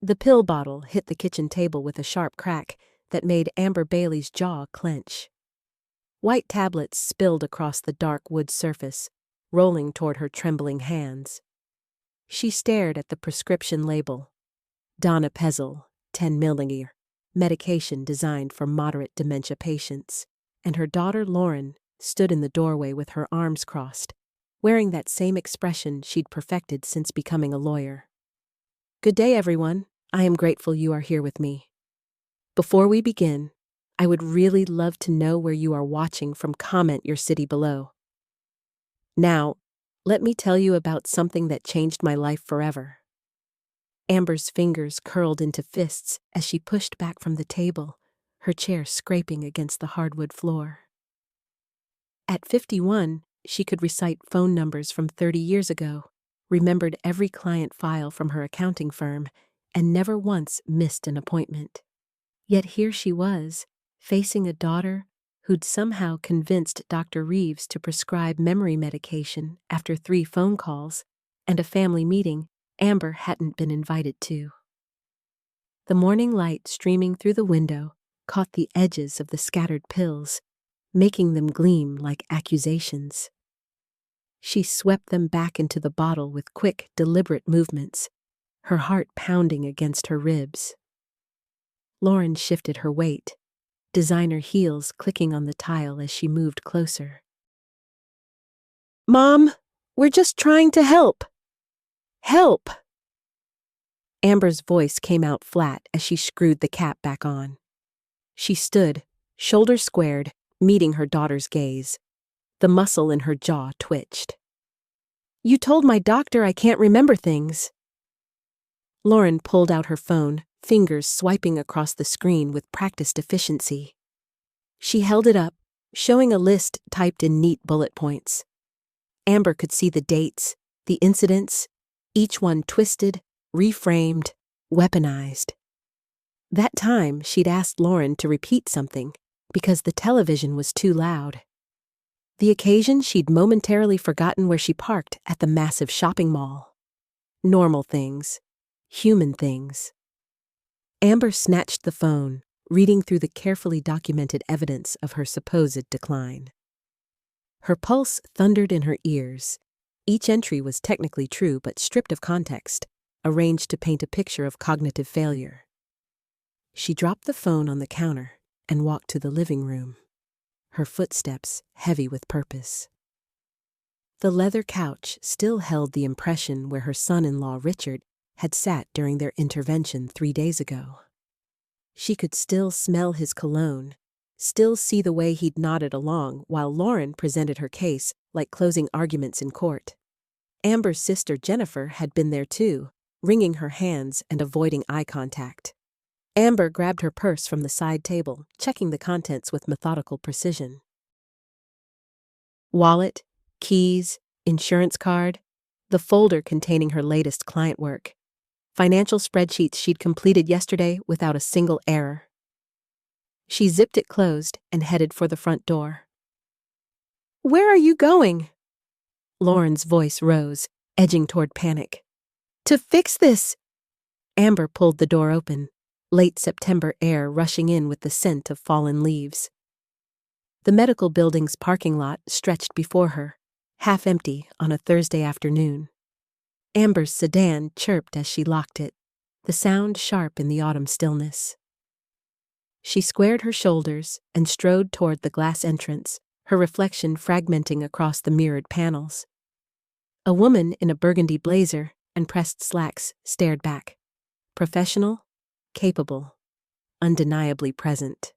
The pill bottle hit the kitchen table with a sharp crack that made Amber Bailey's jaw clench. White tablets spilled across the dark wood surface, rolling toward her trembling hands. She stared at the prescription label. Donepezil, 10 milligram, medication designed for moderate dementia patients, and her daughter Lauren stood in the doorway with her arms crossed, wearing that same expression she'd perfected since becoming a lawyer. Good day, everyone. I am grateful you are here with me. Before we begin, I would really love to know where you are watching from. Comment your city below. Now, let me tell you about something that changed my life forever. Amber's fingers curled into fists as she pushed back from the table, her chair scraping against the hardwood floor. At 51, she could recite phone numbers from 30 years ago, remembered every client file from her accounting firm, and never once missed an appointment. Yet here she was, facing a daughter who'd somehow convinced Dr. Reeves to prescribe memory medication after 3 phone calls and a family meeting Amber hadn't been invited to. The morning light streaming through the window caught the edges of the scattered pills, making them gleam like accusations. She swept them back into the bottle with quick, deliberate movements, her heart pounding against her ribs. Lauren shifted her weight, designer heels clicking on the tile as she moved closer. "Mom, we're just trying to help. Help!" Amber's voice came out flat as she screwed the cap back on. She stood, shoulders squared, meeting her daughter's gaze. The muscle in her jaw twitched. "You told my doctor I can't remember things." Lauren pulled out her phone, fingers swiping across the screen with practiced efficiency. She held it up, showing a list typed in neat bullet points. Amber could see the dates, the incidents, each one twisted, reframed, weaponized. That time, she'd asked Lauren to repeat something because the television was too loud. The occasion, she'd momentarily forgotten where she parked at the massive shopping mall. Normal things. Human things. Amber snatched the phone, reading through the carefully documented evidence of her supposed decline. Her pulse thundered in her ears. Each entry was technically true but stripped of context, arranged to paint a picture of cognitive failure. She dropped the phone on the counter and walked to the living room, her footsteps heavy with purpose. The leather couch still held the impression where her son-in-law Richard had sat during their intervention 3 days ago. She could still smell his cologne, still see the way he'd nodded along while Lauren presented her case like closing arguments in court. Amber's sister Jennifer had been there too, wringing her hands and avoiding eye contact. Amber grabbed her purse from the side table, checking the contents with methodical precision. Wallet, keys, insurance card, the folder containing her latest client work. Financial spreadsheets she'd completed yesterday without a single error. She zipped it closed and headed for the front door. "Where are you going?" Lauren's voice rose, edging toward panic. "To fix this!" Amber pulled the door open, late September air rushing in with the scent of fallen leaves. The medical building's parking lot stretched before her, half empty on a Thursday afternoon. Amber's sedan chirped as she locked it, the sound sharp in the autumn stillness. She squared her shoulders and strode toward the glass entrance, her reflection fragmenting across the mirrored panels. A woman in a burgundy blazer and pressed slacks stared back. Professional, capable, undeniably present.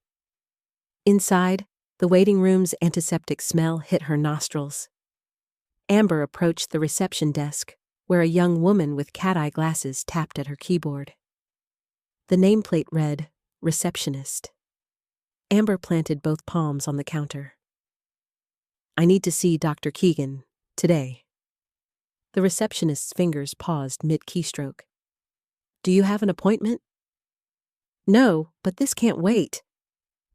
Inside, the waiting room's antiseptic smell hit her nostrils. Amber approached the reception desk, where a young woman with cat-eye glasses tapped at her keyboard. The nameplate read, "Receptionist." Amber planted both palms on the counter. "I need to see Dr. Keegan, today." The receptionist's fingers paused mid-keystroke. "Do you have an appointment?" "No, but this can't wait."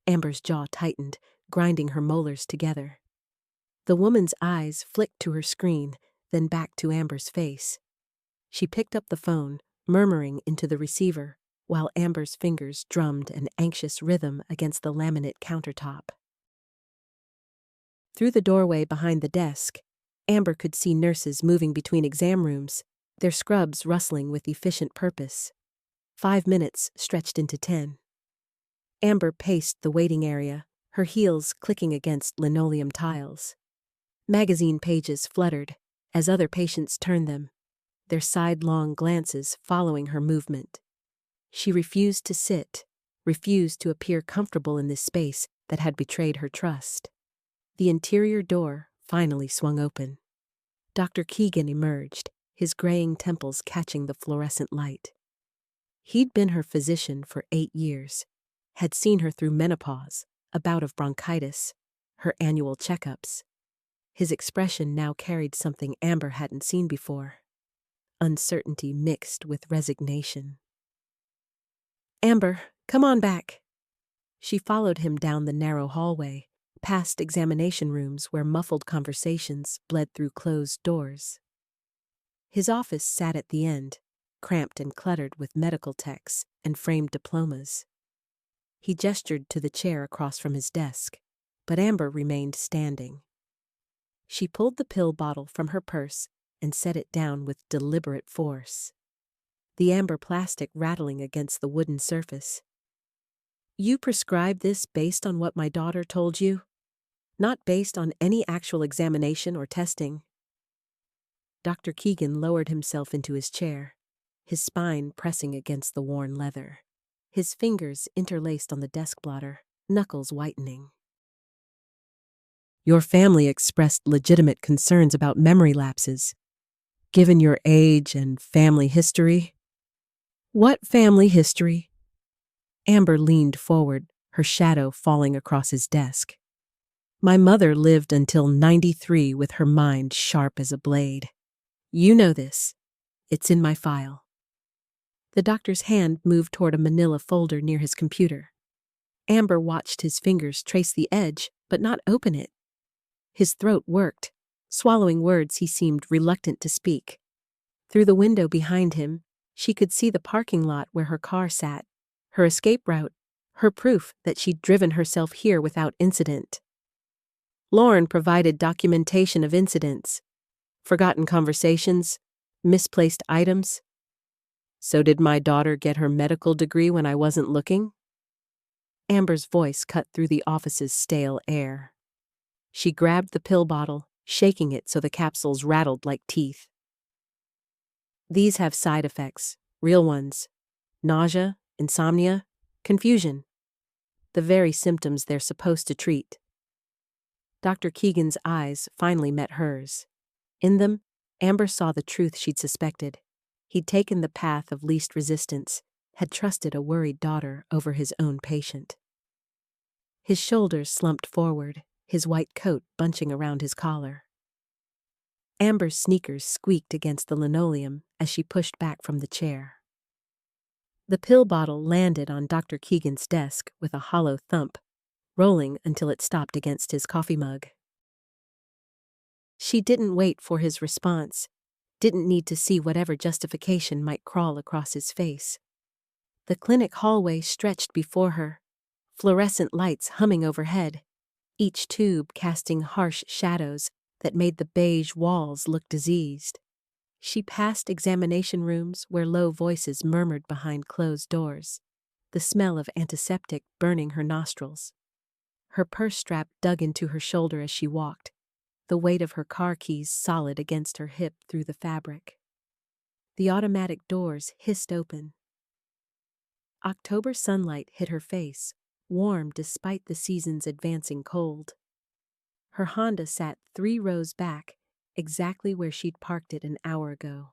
Amber's jaw tightened, grinding her molars together. The woman's eyes flicked to her screen, then back to Amber's face. She picked up the phone, murmuring into the receiver, while Amber's fingers drummed an anxious rhythm against the laminate countertop. Through the doorway behind the desk, Amber could see nurses moving between exam rooms, their scrubs rustling with efficient purpose. 5 minutes stretched into 10. Amber paced the waiting area, her heels clicking against linoleum tiles. Magazine pages fluttered as other patients turned them, their sidelong glances following her movement. She refused to sit, refused to appear comfortable in this space that had betrayed her trust. The interior door finally swung open. Dr. Keegan emerged, his graying temples catching the fluorescent light. He'd been her physician for 8 years, had seen her through menopause, a bout of bronchitis, her annual checkups. His expression now carried something Amber hadn't seen before. Uncertainty mixed with resignation. "Amber, come on back." She followed him down the narrow hallway, past examination rooms where muffled conversations bled through closed doors. His office sat at the end, cramped and cluttered with medical techs and framed diplomas. He gestured to the chair across from his desk, but Amber remained standing. She pulled the pill bottle from her purse and set it down with deliberate force, the amber plastic rattling against the wooden surface. "You prescribed this based on what my daughter told you? Not based on any actual examination or testing?" Dr. Keegan lowered himself into his chair, his spine pressing against the worn leather, his fingers interlaced on the desk blotter, knuckles whitening. "Your family expressed legitimate concerns about memory lapses. Given your age and family history—" "What family history?" Amber leaned forward, her shadow falling across his desk. "My mother lived until 93 with her mind sharp as a blade. You know this. It's in my file." The doctor's hand moved toward a manila folder near his computer. Amber watched his fingers trace the edge, but not open it. His throat worked, swallowing words he seemed reluctant to speak. Through the window behind him, she could see the parking lot where her car sat, her escape route, her proof that she'd driven herself here without incident. Lauren provided documentation of incidents, forgotten conversations, misplaced items. "So did my daughter get her medical degree when I wasn't looking?" Amber's voice cut through the office's stale air. She grabbed the pill bottle, shaking it so the capsules rattled like teeth. "These have side effects, real ones. Nausea, insomnia, confusion. The very symptoms they're supposed to treat." Dr. Keegan's eyes finally met hers. In them, Amber saw the truth she'd suspected. He'd taken the path of least resistance, had trusted a worried daughter over his own patient. His shoulders slumped forward, his white coat bunching around his collar. Amber's sneakers squeaked against the linoleum as she pushed back from the chair. The pill bottle landed on Dr. Keegan's desk with a hollow thump, rolling until it stopped against his coffee mug. She didn't wait for his response, didn't need to see whatever justification might crawl across his face. The clinic hallway stretched before her, fluorescent lights humming overhead, each tube casting harsh shadows that made the beige walls look diseased. She passed examination rooms where low voices murmured behind closed doors, the smell of antiseptic burning her nostrils. Her purse strap dug into her shoulder as she walked, the weight of her car keys solid against her hip through the fabric. The automatic doors hissed open. October sunlight hit her face, warm despite the season's advancing cold. Her Honda sat 3 rows back, exactly where she'd parked it an hour ago.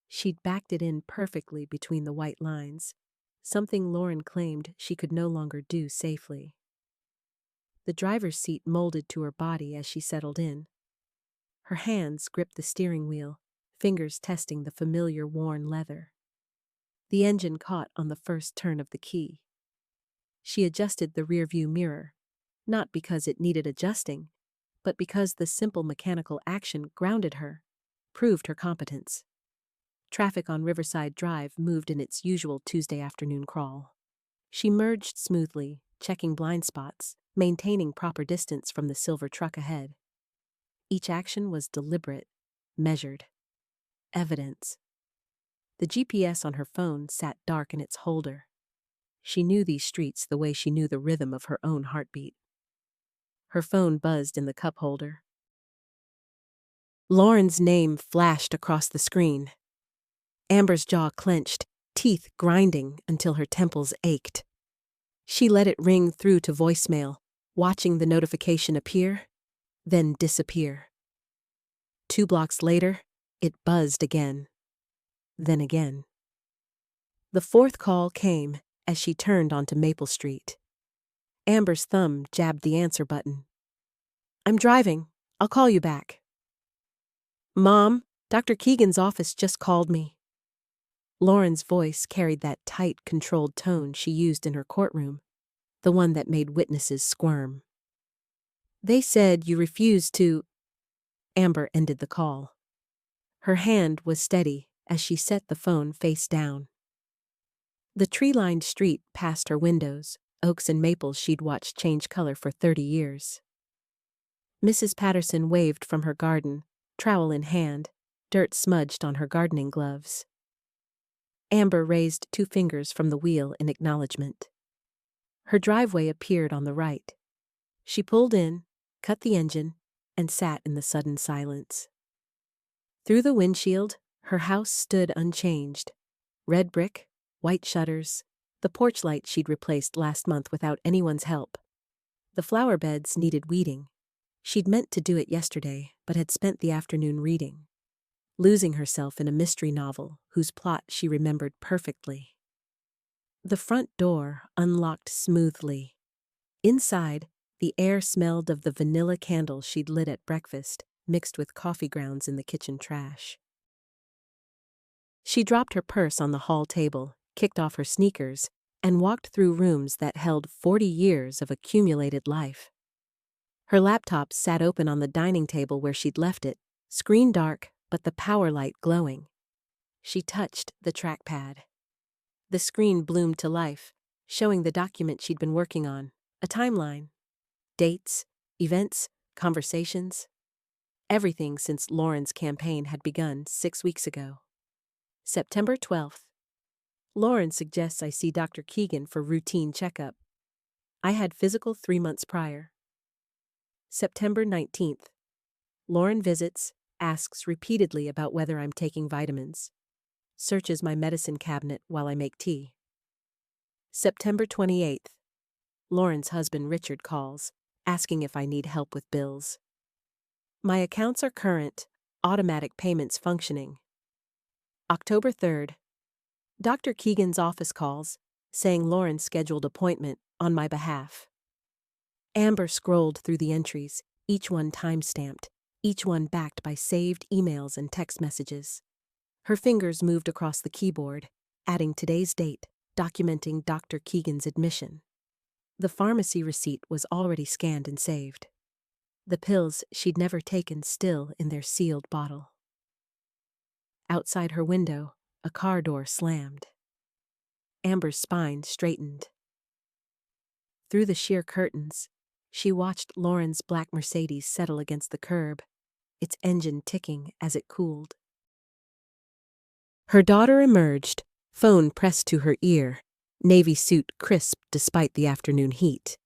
She'd backed it in perfectly between the white lines, something Lauren claimed she could no longer do safely. The driver's seat molded to her body as she settled in. Her hands gripped the steering wheel, fingers testing the familiar worn leather. The engine caught on the first turn of the key. She adjusted the rearview mirror, not because it needed adjusting, but because the simple mechanical action grounded her, proved her competence. Traffic on Riverside Drive moved in its usual Tuesday afternoon crawl. She merged smoothly, checking blind spots, maintaining proper distance from the silver truck ahead. Each action was deliberate, measured. Evidence. The GPS on her phone sat dark in its holder. She knew these streets the way she knew the rhythm of her own heartbeat. Her phone buzzed in the cup holder. Lauren's name flashed across the screen. Amber's jaw clenched, teeth grinding until her temples ached. She let it ring through to voicemail, watching the notification appear, then disappear. 2 blocks later, it buzzed again. Then again. The 4th call came as she turned onto Maple Street. Amber's thumb jabbed the answer button. "I'm driving. I'll call you back." "Mom, Dr. Keegan's office just called me." Lauren's voice carried that tight, controlled tone she used in her courtroom, the one that made witnesses squirm. "They said you refused to—" Amber ended the call. Her hand was steady as she set the phone face down. The tree-lined street passed her windows, oaks and maples she'd watched change color for 30 years. Mrs. Patterson waved from her garden, trowel in hand, dirt smudged on her gardening gloves. Amber raised 2 fingers from the wheel in acknowledgement. Her driveway appeared on the right. She pulled in, cut the engine, and sat in the sudden silence. Through the windshield, her house stood unchanged. Red brick, white shutters, the porch light she'd replaced last month without anyone's help. The flower beds needed weeding. She'd meant to do it yesterday, but had spent the afternoon reading, losing herself in a mystery novel whose plot she remembered perfectly. The front door unlocked smoothly. Inside, the air smelled of the vanilla candles she'd lit at breakfast, mixed with coffee grounds in the kitchen trash. She dropped her purse on the hall table, kicked off her sneakers, and walked through rooms that held 40 years of accumulated life. Her laptop sat open on the dining table where she'd left it, screen dark, but the power light glowing. She touched the trackpad. The screen bloomed to life, showing the document she'd been working on, a timeline. Dates, events, conversations. Everything since Lauren's campaign had begun 6 weeks ago. September 12th. Lauren suggests I see Dr. Keegan for routine checkup. I had physical 3 months prior. September 19th. Lauren visits, asks repeatedly about whether I'm taking vitamins. Searches my medicine cabinet while I make tea. September 28th. Lauren's husband Richard calls, asking if I need help with bills. My accounts are current, automatic payments functioning. October 3rd. Dr. Keegan's office calls, saying Lauren's scheduled appointment on my behalf. Amber scrolled through the entries, each one time-stamped, each one backed by saved emails and text messages. Her fingers moved across the keyboard, adding today's date, documenting Dr. Keegan's admission. The pharmacy receipt was already scanned and saved. The pills she'd never taken still in their sealed bottle. Outside her window, a car door slammed. Amber's spine straightened. Through the sheer curtains, she watched Lauren's black Mercedes settle against the curb, its engine ticking as it cooled. Her daughter emerged, phone pressed to her ear, navy suit crisp despite the afternoon heat.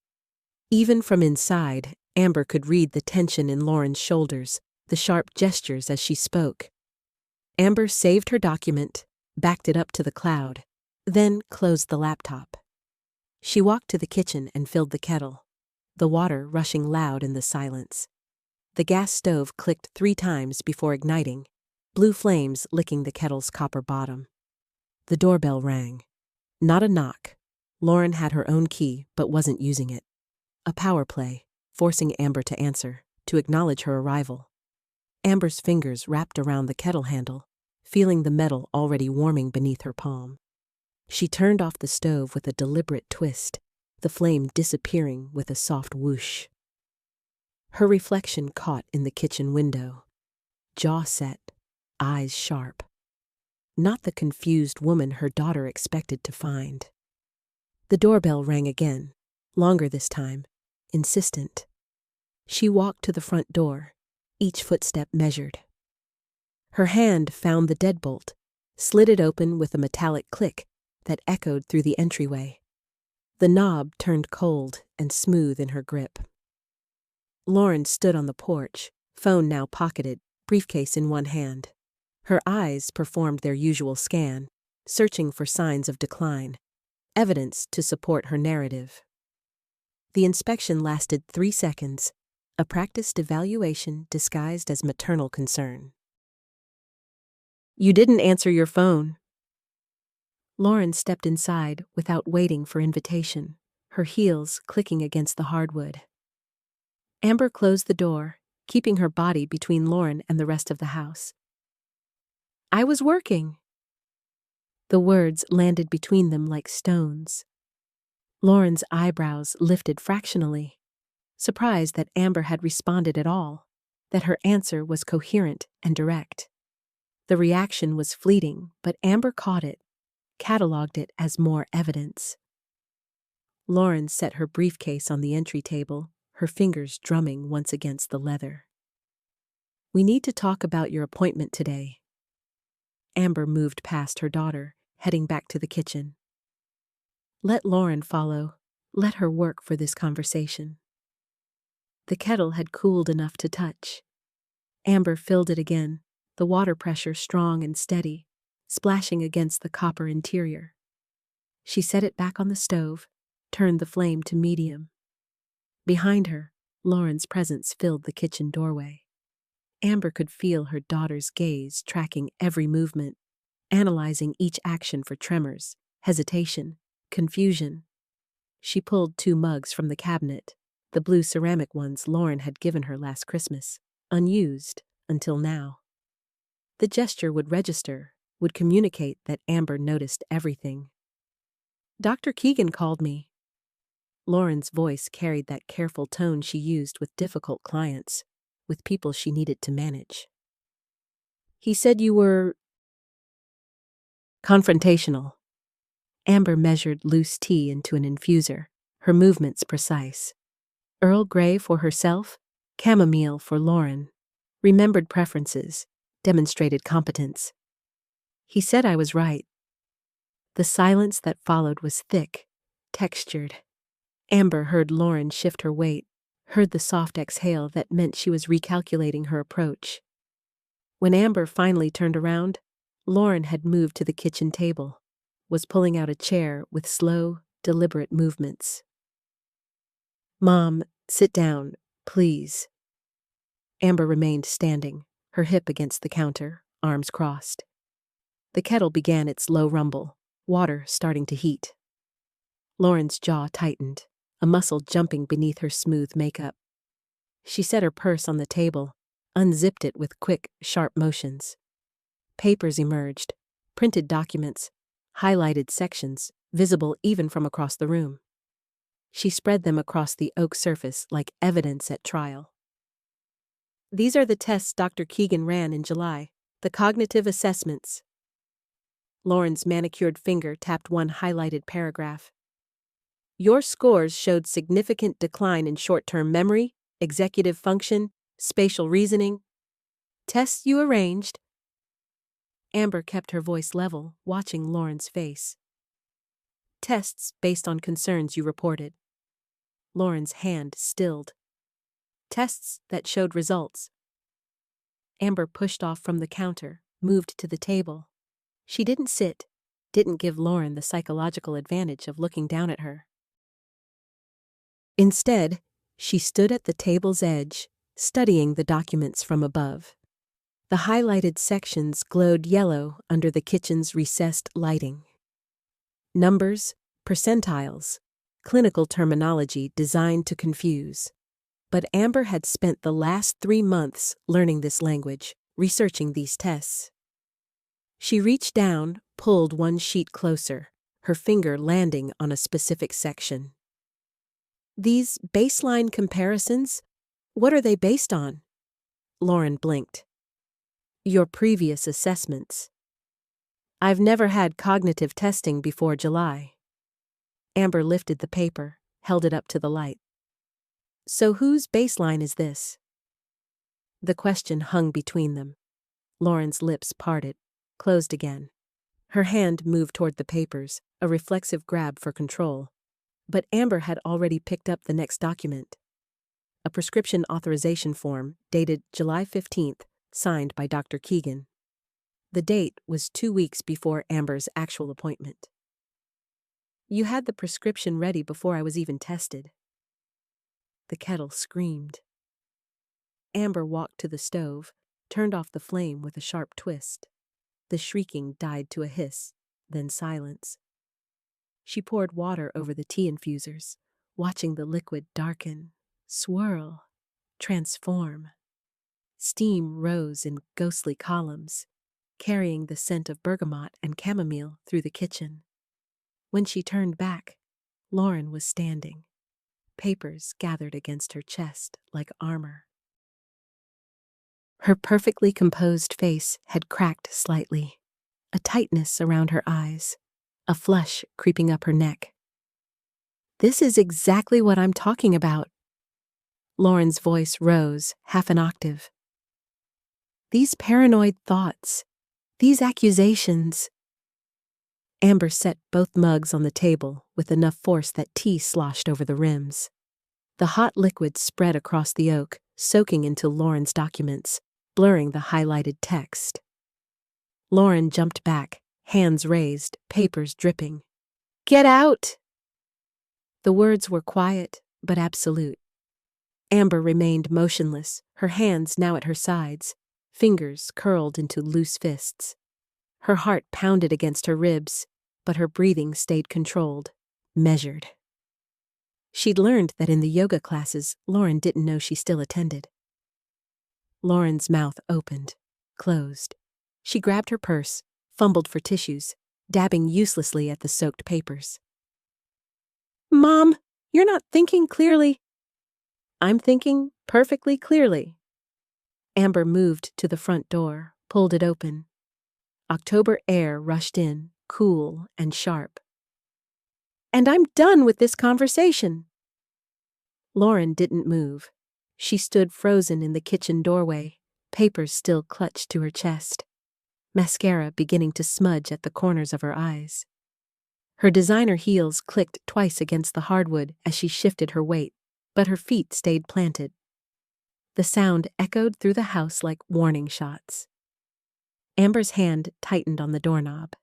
Even from inside, Amber could read the tension in Lauren's shoulders, the sharp gestures as she spoke. Amber saved her document, backed it up to the cloud, then closed the laptop. She walked to the kitchen and filled the kettle, the water rushing loud in the silence. The gas stove clicked 3 times before igniting, blue flames licking the kettle's copper bottom. The doorbell rang. Not a knock. Lauren had her own key, but wasn't using it. A power play, forcing Amber to answer, to acknowledge her arrival. Amber's fingers wrapped around the kettle handle, feeling the metal already warming beneath her palm. She turned off the stove with a deliberate twist, the flame disappearing with a soft whoosh. Her reflection caught in the kitchen window. Jaw set, eyes sharp. not the confused woman her daughter expected to find. The doorbell rang again, longer this time, insistent. She walked to the front door, each footstep measured. Her hand found the deadbolt, slid it open with a metallic click that echoed through the entryway. The knob turned cold and smooth in her grip. Lauren stood on the porch, phone now pocketed, briefcase in one hand. Her eyes performed their usual scan, searching for signs of decline, evidence to support her narrative. The inspection lasted 3 seconds, a practiced evaluation disguised as maternal concern. "You didn't answer your phone." Lauren stepped inside without waiting for invitation, her heels clicking against the hardwood. Amber closed the door, keeping her body between Lauren and the rest of the house. "I was working." The words landed between them like stones. Lauren's eyebrows lifted fractionally, surprised that Amber had responded at all, that her answer was coherent and direct. The reaction was fleeting, but Amber caught it, cataloged it as more evidence. Lauren set her briefcase on the entry table, her fingers drumming once against the leather. "We need to talk about your appointment today." Amber moved past her daughter, heading back to the kitchen. Let Lauren follow. Let her work for this conversation. The kettle had cooled enough to touch. Amber filled it again, the water pressure strong and steady, splashing against the copper interior. She set it back on the stove, turned the flame to medium. Behind her, Lauren's presence filled the kitchen doorway. Amber could feel her daughter's gaze tracking every movement, analyzing each action for tremors, hesitation, confusion. She pulled 2 mugs from the cabinet, the blue ceramic ones Lauren had given her last Christmas, unused until now. The gesture would register, would communicate that Amber noticed everything. "Dr. Keegan called me." Lauren's voice carried that careful tone she used with difficult clients, with people she needed to manage. "He said you were confrontational." Amber measured loose tea into an infuser, her movements precise. Earl Grey for herself, chamomile for Lauren. Remembered preferences, demonstrated competence. "He said I was right." The silence that followed was thick, textured. Amber heard Lauren shift her weight, heard the soft exhale that meant she was recalculating her approach. When Amber finally turned around, Lauren had moved to the kitchen table, was pulling out a chair with slow, deliberate movements. "Mom, sit down, please." Amber remained standing, her hip against the counter, arms crossed. The kettle began its low rumble, water starting to heat. Lauren's jaw tightened, a muscle jumping beneath her smooth makeup. She set her purse on the table, unzipped it with quick, sharp motions. Papers emerged, printed documents, highlighted sections, visible even from across the room. She spread them across the oak surface like evidence at trial. "These are the tests Dr. Keegan ran in July, the cognitive assessments." Lauren's manicured finger tapped one highlighted paragraph. "Your scores showed significant decline in short-term memory, executive function, spatial reasoning. Tests you arranged." Amber kept her voice level, watching Lauren's face. "Tests based on concerns you reported." Lauren's hand stilled. "Tests that showed results." Amber pushed off from the counter, moved to the table. She didn't sit, didn't give Lauren the psychological advantage of looking down at her. Instead, she stood at the table's edge, studying the documents from above. The highlighted sections glowed yellow under the kitchen's recessed lighting. Numbers, percentiles, clinical terminology designed to confuse. But Amber had spent the last 3 months learning this language, researching these tests. She reached down, pulled one sheet closer, her finger landing on a specific section. "These baseline comparisons, what are they based on?" Lauren blinked. "Your previous assessments." I've never had cognitive testing before July. Amber lifted the paper, held it up to the light. So whose baseline is this? The question hung between them. Lauren's lips parted, closed again. Her hand moved toward the papers, a reflexive grab for control. But Amber had already picked up the next document. A prescription authorization form, dated July 15th, signed by Dr. Keegan. The date was 2 weeks before Amber's actual appointment. You had the prescription ready before I was even tested. The kettle screamed. Amber walked to the stove, turned off the flame with a sharp twist. The shrieking died to a hiss, then silence. She poured water over the tea infusers, watching the liquid darken, swirl, transform. Steam rose in ghostly columns, carrying the scent of bergamot and chamomile through the kitchen. When she turned back, Lauren was standing, papers gathered against her chest like armor. Her perfectly composed face had cracked slightly, a tightness around her eyes, a flush creeping up her neck. This is exactly what I'm talking about. Lauren's voice rose half an octave. These paranoid thoughts, these accusations. Amber set both mugs on the table with enough force that tea sloshed over the rims. The hot liquid spread across the oak, soaking into Lauren's documents, blurring the highlighted text. Lauren jumped back, hands raised, papers dripping. Get out! The words were quiet, but absolute. Amber remained motionless, her hands now at her sides, fingers curled into loose fists. Her heart pounded against her ribs, but her breathing stayed controlled, measured. She'd learned that in the yoga classes Lauren didn't know she still attended. Lauren's mouth opened, closed. She grabbed her purse, fumbled for tissues, dabbing uselessly at the soaked papers. Mom, you're not thinking clearly. I'm thinking perfectly clearly. Amber moved to the front door, pulled it open. October air rushed in, cool and sharp. And I'm done with this conversation. Lauren didn't move. She stood frozen in the kitchen doorway, papers still clutched to her chest, mascara beginning to smudge at the corners of her eyes. Her designer heels clicked twice against the hardwood as she shifted her weight, but her feet stayed planted. The sound echoed through the house like warning shots. Amber's hand tightened on the doorknob.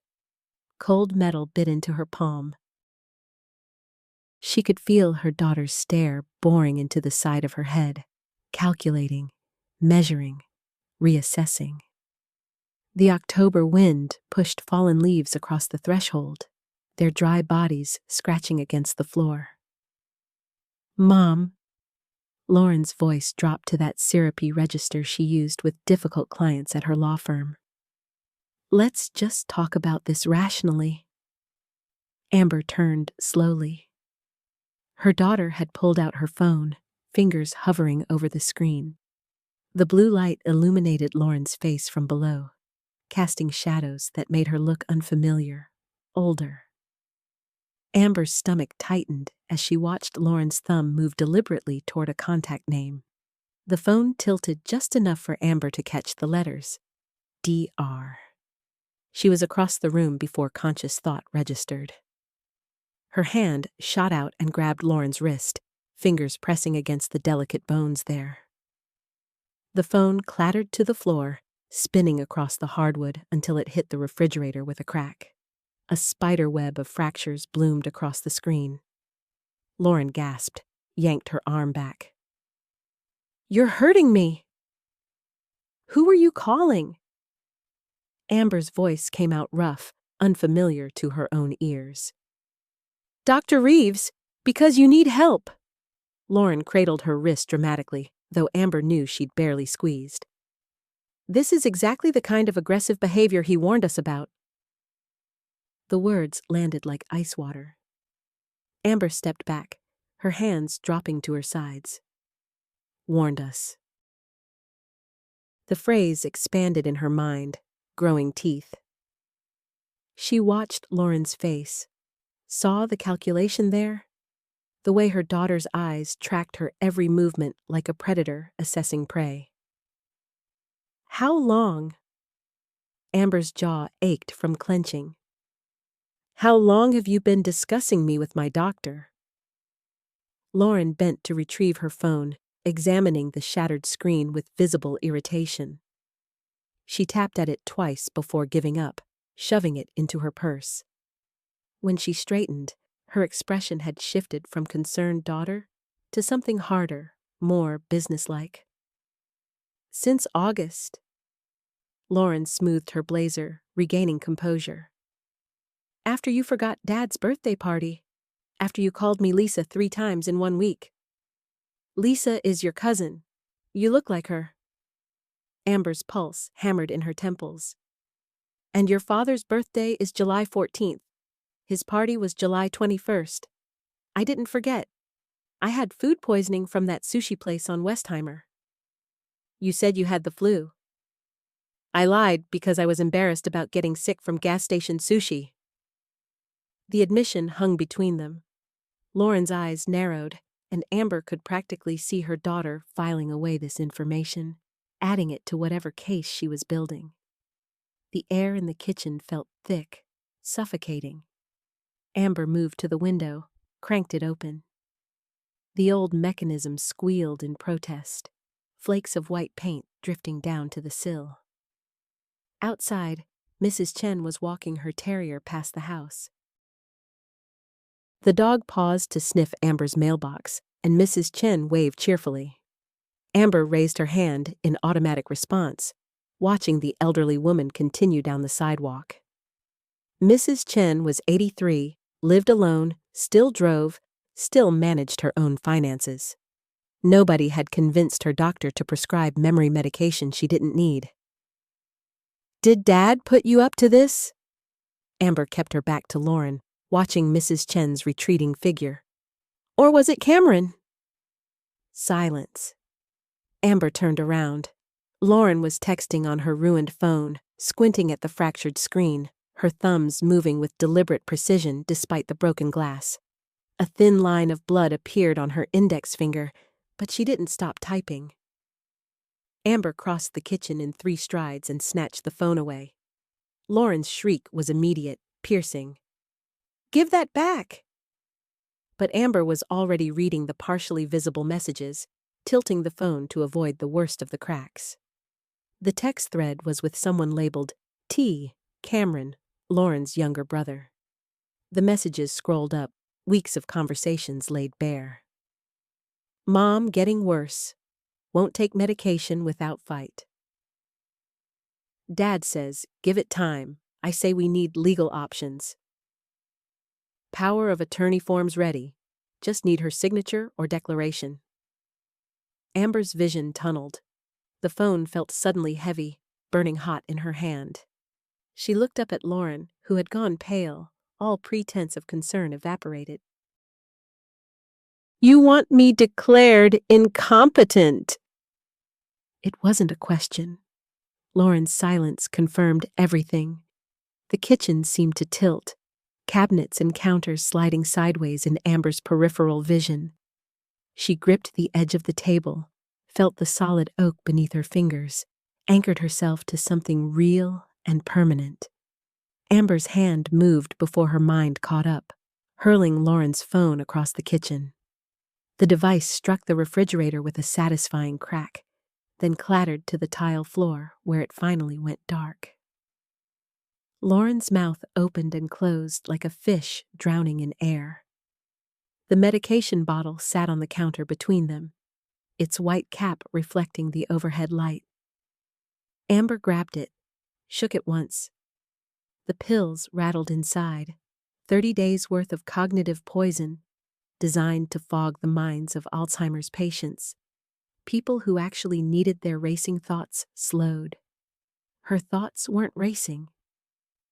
Cold metal bit into her palm. She could feel her daughter's stare boring into the side of her head, calculating, measuring, reassessing. The October wind pushed fallen leaves across the threshold, their dry bodies scratching against the floor. Mom. Lauren's voice dropped to that syrupy register she used with difficult clients at her law firm. Let's just talk about this rationally. Amber turned slowly. Her daughter had pulled out her phone, fingers hovering over the screen. The blue light illuminated Lauren's face from below, casting shadows that made her look unfamiliar, older. Amber's stomach tightened as she watched Lauren's thumb move deliberately toward a contact name. The phone tilted just enough for Amber to catch the letters. DR. She was across the room before conscious thought registered. Her hand shot out and grabbed Lauren's wrist, fingers pressing against the delicate bones there. The phone clattered to the floor, spinning across the hardwood until it hit the refrigerator with a crack. A spider web of fractures bloomed across the screen. Lauren gasped, yanked her arm back. You're hurting me! Who are you calling? Amber's voice came out rough, unfamiliar to her own ears. Dr. Reeves, because you need help. Lauren cradled her wrist dramatically, though Amber knew she'd barely squeezed. This is exactly the kind of aggressive behavior he warned us about. The words landed like ice water. Amber stepped back, her hands dropping to her sides. Warned us. The phrase expanded in her mind, growing teeth. She watched Lauren's face, saw the calculation there, the way her daughter's eyes tracked her every movement like a predator assessing prey. How long? Amber's jaw ached from clenching. How long have you been discussing me with my doctor? Lauren bent to retrieve her phone, examining the shattered screen with visible irritation. She tapped at it twice before giving up, shoving it into her purse. When she straightened, her expression had shifted from concerned daughter to something harder, more businesslike. Since August. Lauren smoothed her blazer, regaining composure. After you forgot Dad's birthday party. After you called me Lisa 3 times in 1 week. Lisa is your cousin. You look like her. Amber's pulse hammered in her temples. And your father's birthday is July 14th. His party was July 21st. I didn't forget. I had food poisoning from that sushi place on Westheimer. You said you had the flu. I lied because I was embarrassed about getting sick from gas station sushi. The admission hung between them. Lauren's eyes narrowed, and Amber could practically see her daughter filing away this information, adding it to whatever case she was building. The air in the kitchen felt thick, suffocating. Amber moved to the window, cranked it open. The old mechanism squealed in protest, flakes of white paint drifting down to the sill. Outside, Mrs. Chen was walking her terrier past the house. The dog paused to sniff Amber's mailbox, and Mrs. Chen waved cheerfully. Amber raised her hand in automatic response, watching the elderly woman continue down the sidewalk. Mrs. Chen was 83, lived alone, still drove, still managed her own finances. Nobody had convinced her doctor to prescribe memory medication she didn't need. Did Dad put you up to this? Amber kept her back to Lauren, watching Mrs. Chen's retreating figure. Or was it Cameron? Silence. Amber turned around. Lauren was texting on her ruined phone, squinting at the fractured screen, her thumbs moving with deliberate precision despite the broken glass. A thin line of blood appeared on her index finger, but she didn't stop typing. Amber crossed the kitchen in 3 strides and snatched the phone away. Lauren's shriek was immediate, piercing. Give that back! But Amber was already reading the partially visible messages, tilting the phone to avoid the worst of the cracks. The text thread was with someone labeled T. Cameron, Lauren's younger brother. The messages scrolled up, weeks of conversations laid bare. Mom getting worse. Won't take medication without fight. Dad says, give it time. I say we need legal options. Power of attorney forms ready. Just need her signature or declaration. Amber's vision tunneled. The phone felt suddenly heavy, burning hot in her hand. She looked up at Lauren, who had gone pale, all pretense of concern evaporated. You want me declared incompetent? It wasn't a question. Lauren's silence confirmed everything. The kitchen seemed to tilt, cabinets and counters sliding sideways in Amber's peripheral vision. She gripped the edge of the table, felt the solid oak beneath her fingers, anchored herself to something real and permanent. Amber's hand moved before her mind caught up, hurling Lauren's phone across the kitchen. The device struck the refrigerator with a satisfying crack, then clattered to the tile floor where it finally went dark. Lauren's mouth opened and closed like a fish drowning in air. The medication bottle sat on the counter between them, its white cap reflecting the overhead light. Amber grabbed it, shook it once. The pills rattled inside, 30 days' worth of cognitive poison, designed to fog the minds of Alzheimer's patients. People who actually needed their racing thoughts slowed. Her thoughts weren't racing.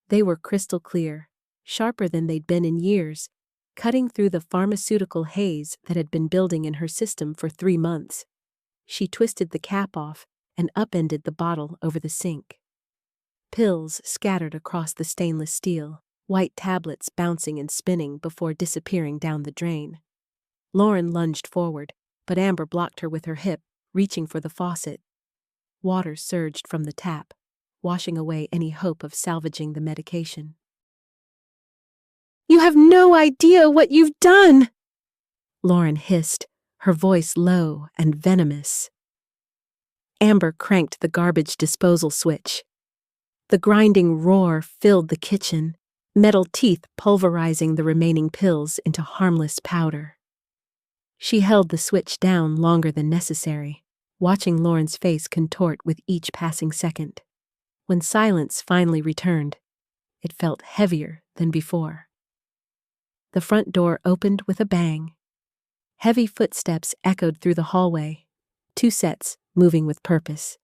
They were crystal clear, sharper than they'd been in years, cutting through the pharmaceutical haze that had been building in her system for 3 months. She twisted the cap off and upended the bottle over the sink. pills scattered across the stainless steel, white tablets bouncing and spinning before disappearing down the drain. Lauren lunged forward, but Amber blocked her with her hip, reaching for the faucet. Water surged from the tap, washing away any hope of salvaging the medication. "You have no idea what you've done!" Lauren hissed, her voice low and venomous. Amber cranked the garbage disposal switch. The grinding roar filled the kitchen, metal teeth pulverizing the remaining pills into harmless powder. She held the switch down longer than necessary, watching Lauren's face contort with each passing second. When silence finally returned, it felt heavier than before. The front door opened with a bang. Heavy footsteps echoed through the hallway, 2 sets moving with purpose.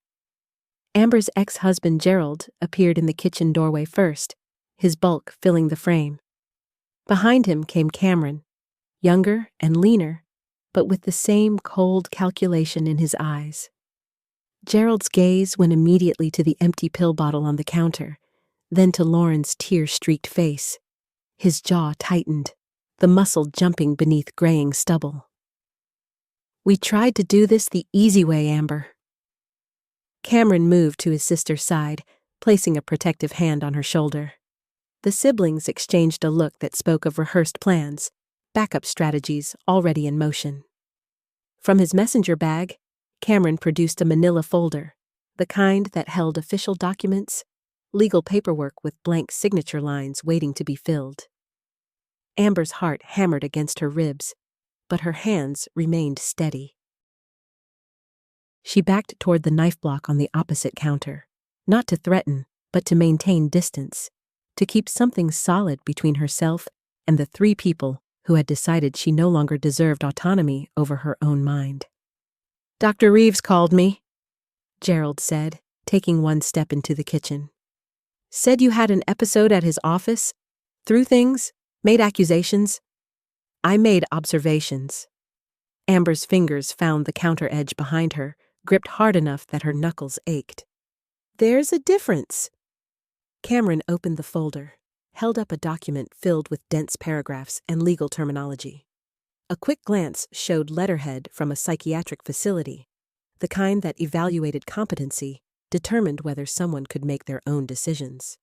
Amber's ex-husband Gerald appeared in the kitchen doorway first, his bulk filling the frame. Behind him came Cameron, younger and leaner, but with the same cold calculation in his eyes. Gerald's gaze went immediately to the empty pill bottle on the counter, then to Lauren's tear-streaked face. His jaw tightened, the muscle jumping beneath graying stubble. "We tried to do this the easy way, Amber." Cameron moved to his sister's side, placing a protective hand on her shoulder. The siblings exchanged a look that spoke of rehearsed plans, backup strategies already in motion. From his messenger bag, Cameron produced a manila folder, the kind that held official documents, legal paperwork with blank signature lines waiting to be filled. Amber's heart hammered against her ribs, but her hands remained steady. She backed toward the knife block on the opposite counter, not to threaten, but to maintain distance, to keep something solid between herself and the 3 people who had decided she no longer deserved autonomy over her own mind. "Dr. Reeves called me," Gerald said, taking 1 step into the kitchen. "Said you had an episode at his office, threw things, made accusations." "I made observations." Amber's fingers found the counter edge behind her, gripped hard enough that her knuckles ached. "There's a difference." Cameron opened the folder, held up a document filled with dense paragraphs and legal terminology. A quick glance showed letterhead from a psychiatric facility, the kind that evaluated competency, determined whether someone could make their own decisions.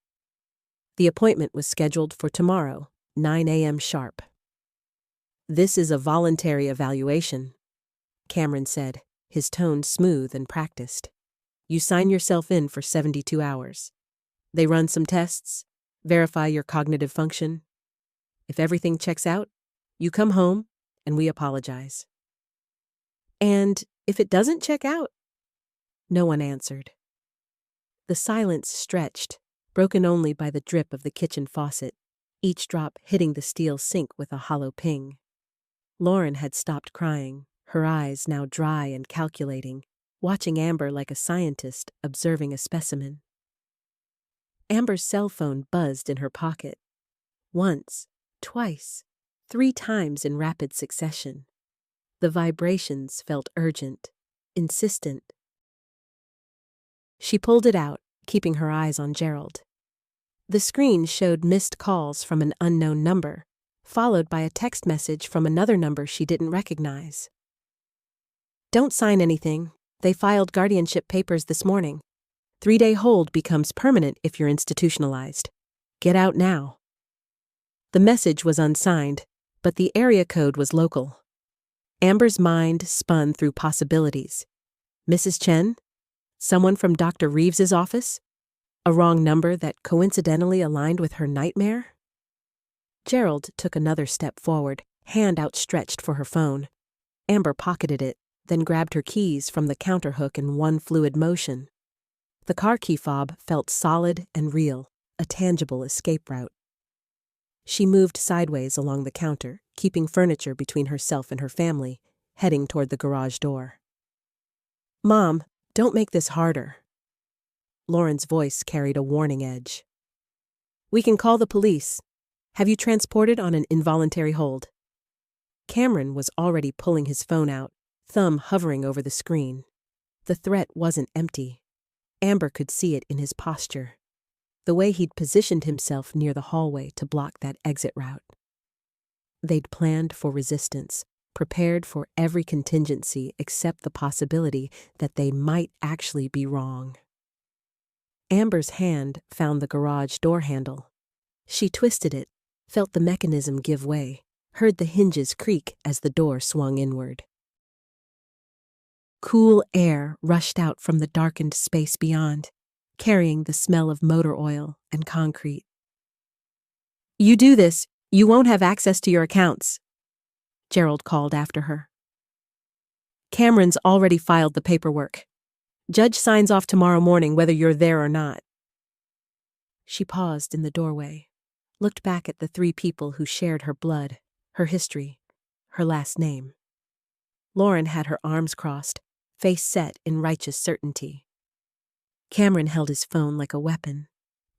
The appointment was scheduled for tomorrow, 9 a.m. sharp. "This is a voluntary evaluation," Cameron said, his tone smooth and practiced. "You sign yourself in for 72 hours. They run some tests, verify your cognitive function. If everything checks out, you come home and we apologize." "And if it doesn't check out?" No one answered. The silence stretched, broken only by the drip of the kitchen faucet, each drop hitting the steel sink with a hollow ping. Lauren had stopped crying, her eyes now dry and calculating, watching Amber like a scientist observing a specimen. Amber's cell phone buzzed in her pocket. Once, twice, 3 times in rapid succession. The vibrations felt urgent, insistent. She pulled it out, keeping her eyes on Gerald. The screen showed missed calls from an unknown number, followed by a text message from another number she didn't recognize. "Don't sign anything. They filed guardianship papers this morning. 3-day hold becomes permanent if you're institutionalized. Get out now." The message was unsigned, but the area code was local. Amber's mind spun through possibilities. Mrs. Chen? Someone from Dr. Reeves's office? A wrong number that coincidentally aligned with her nightmare? Gerald took another step forward, hand outstretched for her phone. Amber pocketed it, then grabbed her keys from the counter hook in one fluid motion. The car key fob felt solid and real, a tangible escape route. She moved sideways along the counter, keeping furniture between herself and her family, heading toward the garage door. "Mom, don't make this harder." Lauren's voice carried a warning edge. "We can call the police. Have you transported on an involuntary hold?" Cameron was already pulling his phone out, thumb hovering over the screen. The threat wasn't empty. Amber could see it in his posture. the way he'd positioned himself near the hallway to block that exit route. They'd planned for resistance, prepared for every contingency except the possibility that they might actually be wrong. Amber's hand found the garage door handle. She twisted it, felt the mechanism give way, heard the hinges creak as the door swung inward. Cool air rushed out from the darkened space beyond, carrying the smell of motor oil and concrete. "You do this, you won't have access to your accounts," Gerald called after her. "Cameron's already filed the paperwork. Judge signs off tomorrow morning whether you're there or not." She paused in the doorway, looked back at the three people who shared her blood, her history, her last name. Lauren had her arms crossed, face set in righteous certainty. Cameron held his phone like a weapon,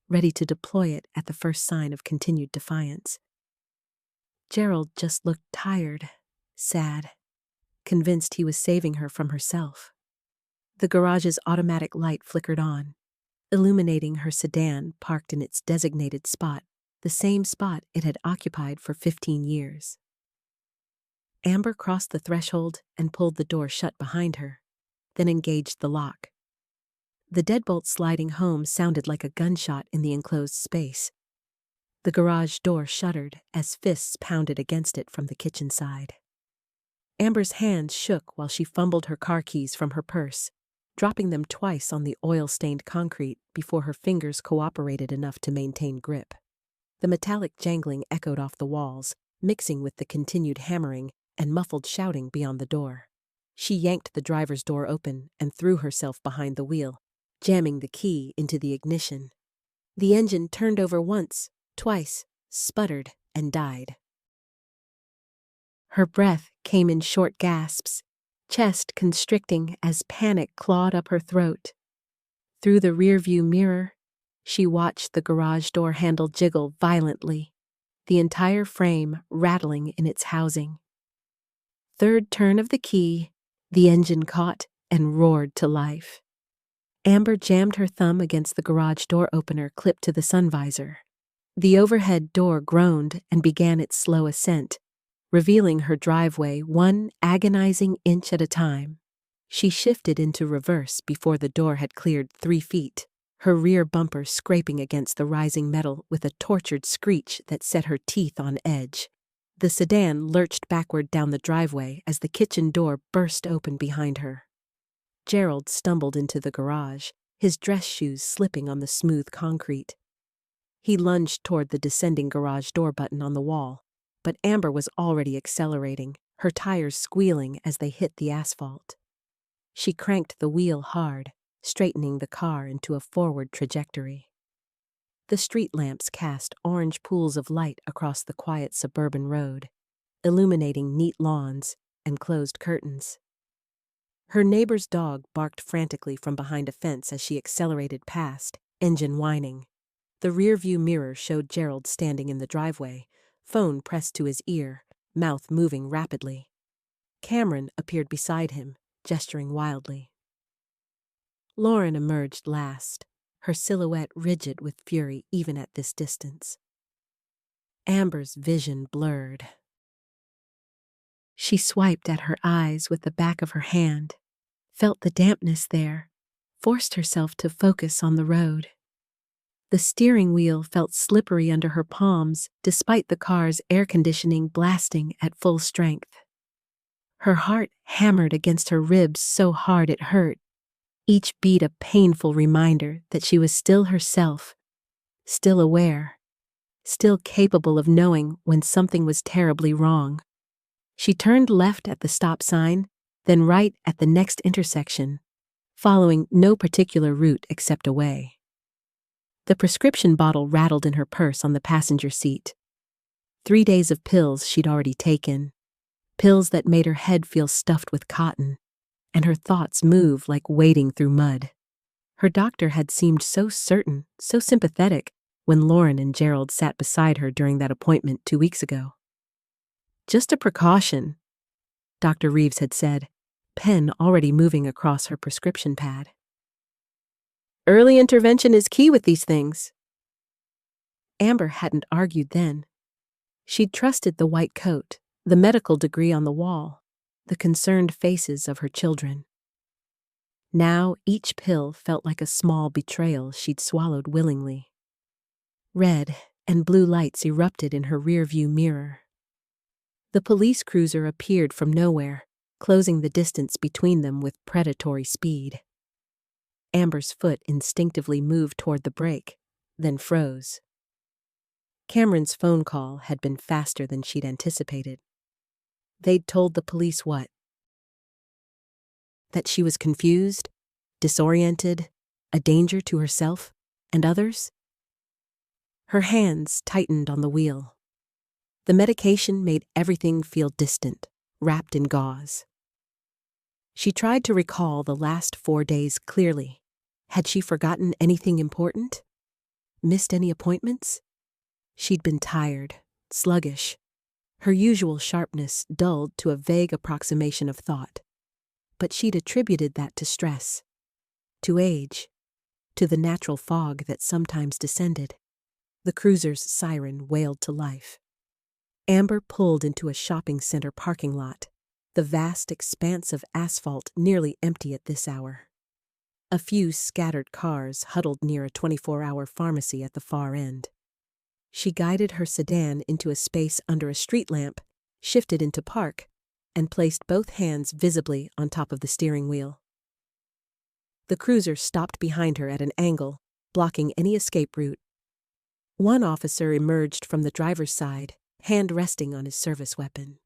ready to deploy it at the first sign of continued defiance. Gerald just looked tired, sad, convinced he was saving her from herself. The garage's automatic light flickered on, illuminating her sedan parked in its designated spot, the same spot it had occupied for 15 years. Amber crossed the threshold and pulled the door shut behind her, then engaged the lock. The deadbolt sliding home sounded like a gunshot in the enclosed space. The garage door shuddered as fists pounded against it from the kitchen side. Amber's hands shook while she fumbled her car keys from her purse, dropping them twice on the oil-stained concrete before her fingers cooperated enough to maintain grip. The metallic jangling echoed off the walls, mixing with the continued hammering and muffled shouting beyond the door. She yanked the driver's door open and threw herself behind the wheel, jamming the key into the ignition. The engine turned over once, twice, sputtered, and died. Her breath came in short gasps, chest constricting as panic clawed up her throat. Through the rearview mirror, she watched the garage door handle jiggle violently, the entire frame rattling in its housing. Third turn of the key, the engine caught and roared to life. Amber jammed her thumb against the garage door opener clipped to the sun visor. The overhead door groaned and began its slow ascent, revealing her driveway one agonizing inch at a time. She shifted into reverse before the door had cleared 3 feet, her rear bumper scraping against the rising metal with a tortured screech that set her teeth on edge. The sedan lurched backward down the driveway as the kitchen door burst open behind her. Gerald stumbled into the garage, his dress shoes slipping on the smooth concrete. He lunged toward the descending garage door button on the wall, but Amber was already accelerating, her tires squealing as they hit the asphalt. She cranked the wheel hard, straightening the car into a forward trajectory. The street lamps cast orange pools of light across the quiet suburban road, illuminating neat lawns and closed curtains. Her neighbor's dog barked frantically from behind a fence as she accelerated past, engine whining. The rearview mirror showed Gerald standing in the driveway, phone pressed to his ear, mouth moving rapidly. Cameron appeared beside him, gesturing wildly. Lauren emerged last, her silhouette rigid with fury even at this distance. Amber's vision blurred. She swiped at her eyes with the back of her hand, felt the dampness there, forced herself to focus on the road. The steering wheel felt slippery under her palms despite the car's air conditioning blasting at full strength. Her heart hammered against her ribs so hard it hurt, each beat a painful reminder that she was still herself, still aware, still capable of knowing when something was terribly wrong. She turned left at the stop sign, then right at the next intersection, following no particular route except away. The prescription bottle rattled in her purse on the passenger seat. 3 days of pills she'd already taken, pills that made her head feel stuffed with cotton, and her thoughts move like wading through mud. Her doctor had seemed so certain, so sympathetic, when Lauren and Gerald sat beside her during that appointment 2 weeks ago. "Just a precaution," Dr. Reeves had said, pen already moving across her prescription pad. "Early intervention is key with these things," Amber hadn't argued then. She'd trusted the white coat, the medical degree on the wall, the concerned faces of her children. Now each pill felt like a small betrayal she'd swallowed willingly. Red and blue lights erupted in her rearview mirror. The police cruiser appeared from nowhere, closing the distance between them with predatory speed. Amber's foot instinctively moved toward the brake, then froze. Cameron's phone call had been faster than she'd anticipated. They'd told the police what? That she was confused, disoriented, a danger to herself and others? Her hands tightened on the wheel. The medication made everything feel distant, wrapped in gauze. She tried to recall the last 4 days clearly. Had she forgotten anything important? Missed any appointments? She'd been tired, sluggish, her usual sharpness dulled to a vague approximation of thought. But she'd attributed that to stress, to age, to the natural fog that sometimes descended. The cruiser's siren wailed to life. Amber pulled into a shopping center parking lot, the vast expanse of asphalt nearly empty at this hour. A few scattered cars huddled near a 24-hour pharmacy at the far end. She guided her sedan into a space under a street lamp, shifted into park, and placed both hands visibly on top of the steering wheel. The cruiser stopped behind her at an angle, blocking any escape route. One officer emerged from the driver's side, hand resting on his service weapon.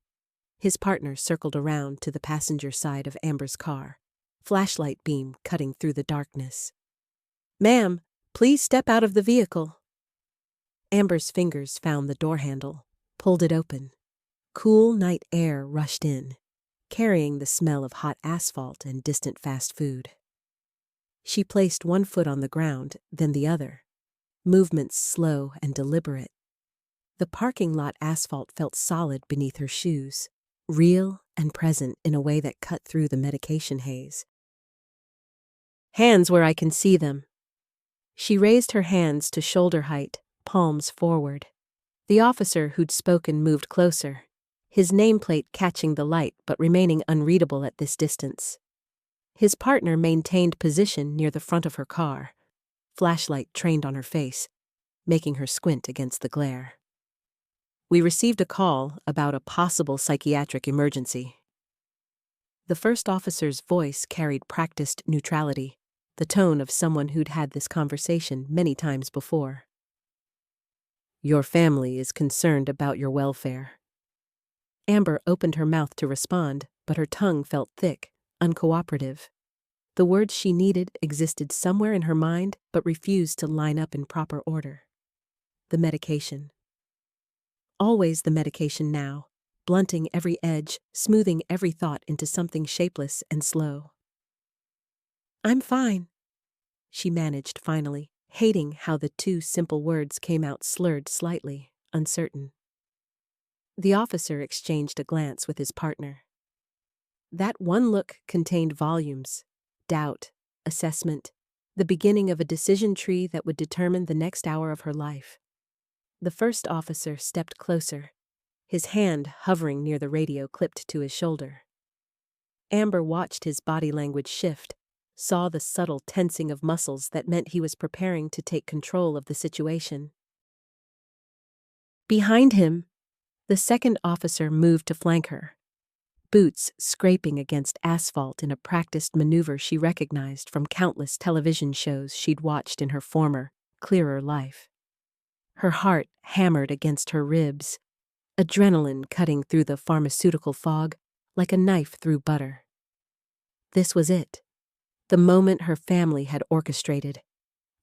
His partner circled around to the passenger side of Amber's car, flashlight beam cutting through the darkness. "Ma'am, please step out of the vehicle." Amber's fingers found the door handle, pulled it open. Cool night air rushed in, carrying the smell of hot asphalt and distant fast food. She placed one foot on the ground, then the other, movements slow and deliberate. The parking lot asphalt felt solid beneath her shoes, real and present in a way that cut through the medication haze. "Hands where I can see them." She raised her hands to shoulder height, palms forward. The officer who'd spoken moved closer, his nameplate catching the light but remaining unreadable at this distance. His partner maintained position near the front of her car, flashlight trained on her face, making her squint against the glare. "We received a call about a possible psychiatric emergency." The first officer's voice carried practiced neutrality, the tone of someone who'd had this conversation many times before. "Your family is concerned about your welfare." Amber opened her mouth to respond, but her tongue felt thick, uncooperative. The words she needed existed somewhere in her mind, but refused to line up in proper order. The medication. Always the medication now, blunting every edge, smoothing every thought into something shapeless and slow. "I'm fine," she managed finally, hating how the two simple words came out slurred slightly, uncertain. The officer exchanged a glance with his partner. That one look contained volumes, doubt, assessment, the beginning of a decision tree that would determine the next hour of her life. The first officer stepped closer, his hand hovering near the radio clipped to his shoulder. Amber watched his body language shift, saw the subtle tensing of muscles that meant he was preparing to take control of the situation. Behind him, the second officer moved to flank her, boots scraping against asphalt in a practiced maneuver she recognized from countless television shows she'd watched in her former, clearer life. Her heart hammered against her ribs, adrenaline cutting through the pharmaceutical fog like a knife through butter. This was it, the moment her family had orchestrated,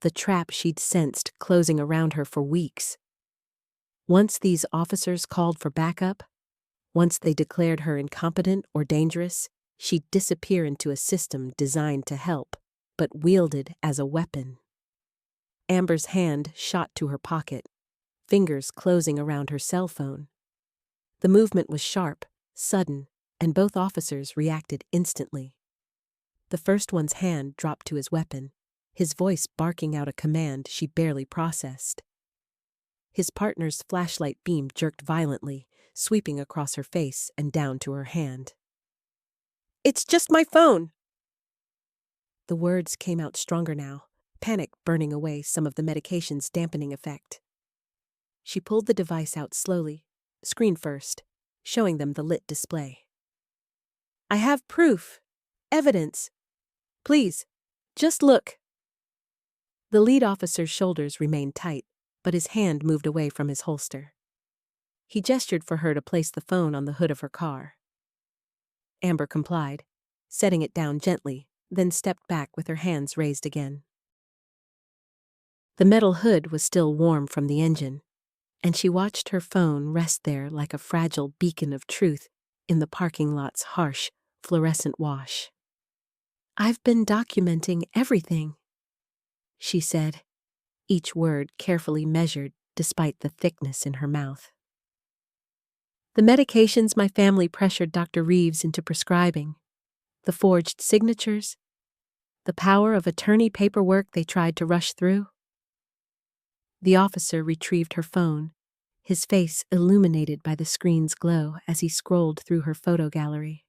the trap she'd sensed closing around her for weeks. Once these officers called for backup, once they declared her incompetent or dangerous, she'd disappear into a system designed to help, but wielded as a weapon. Amber's hand shot to her pocket, fingers closing around her cell phone. The movement was sharp, sudden, and both officers reacted instantly. The first one's hand dropped to his weapon, his voice barking out a command she barely processed. His partner's flashlight beam jerked violently, sweeping across her face and down to her hand. "It's just my phone!" The words came out stronger now, panic burning away some of the medication's dampening effect. She pulled the device out slowly, screen first, showing them the lit display. "I have proof. Evidence. Please, just look." The lead officer's shoulders remained tight, but his hand moved away from his holster. He gestured for her to place the phone on the hood of her car. Amber complied, setting it down gently, then stepped back with her hands raised again. The metal hood was still warm from the engine, and she watched her phone rest there like a fragile beacon of truth in the parking lot's harsh, fluorescent wash. "I've been documenting everything," she said, each word carefully measured despite the thickness in her mouth. "The medications my family pressured Dr. Reeves into prescribing, the forged signatures, the power of attorney paperwork they tried to rush through." The officer retrieved her phone, his face illuminated by the screen's glow as he scrolled through her photo gallery.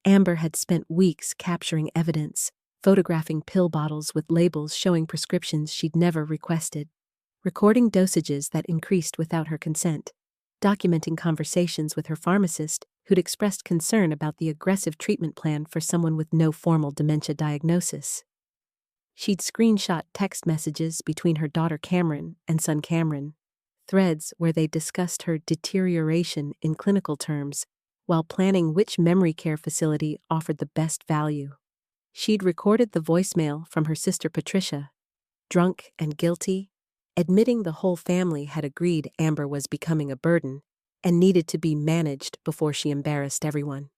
Amber had spent weeks capturing evidence, photographing pill bottles with labels showing prescriptions she'd never requested, recording dosages that increased without her consent, documenting conversations with her pharmacist who'd expressed concern about the aggressive treatment plan for someone with no formal dementia diagnosis. She'd screenshot text messages between her daughter Cameron and son Cameron, threads where they discussed her deterioration in clinical terms while planning which memory care facility offered the best value. She'd recorded the voicemail from her sister Patricia, drunk and guilty, admitting the whole family had agreed Amber was becoming a burden and needed to be managed before she embarrassed everyone.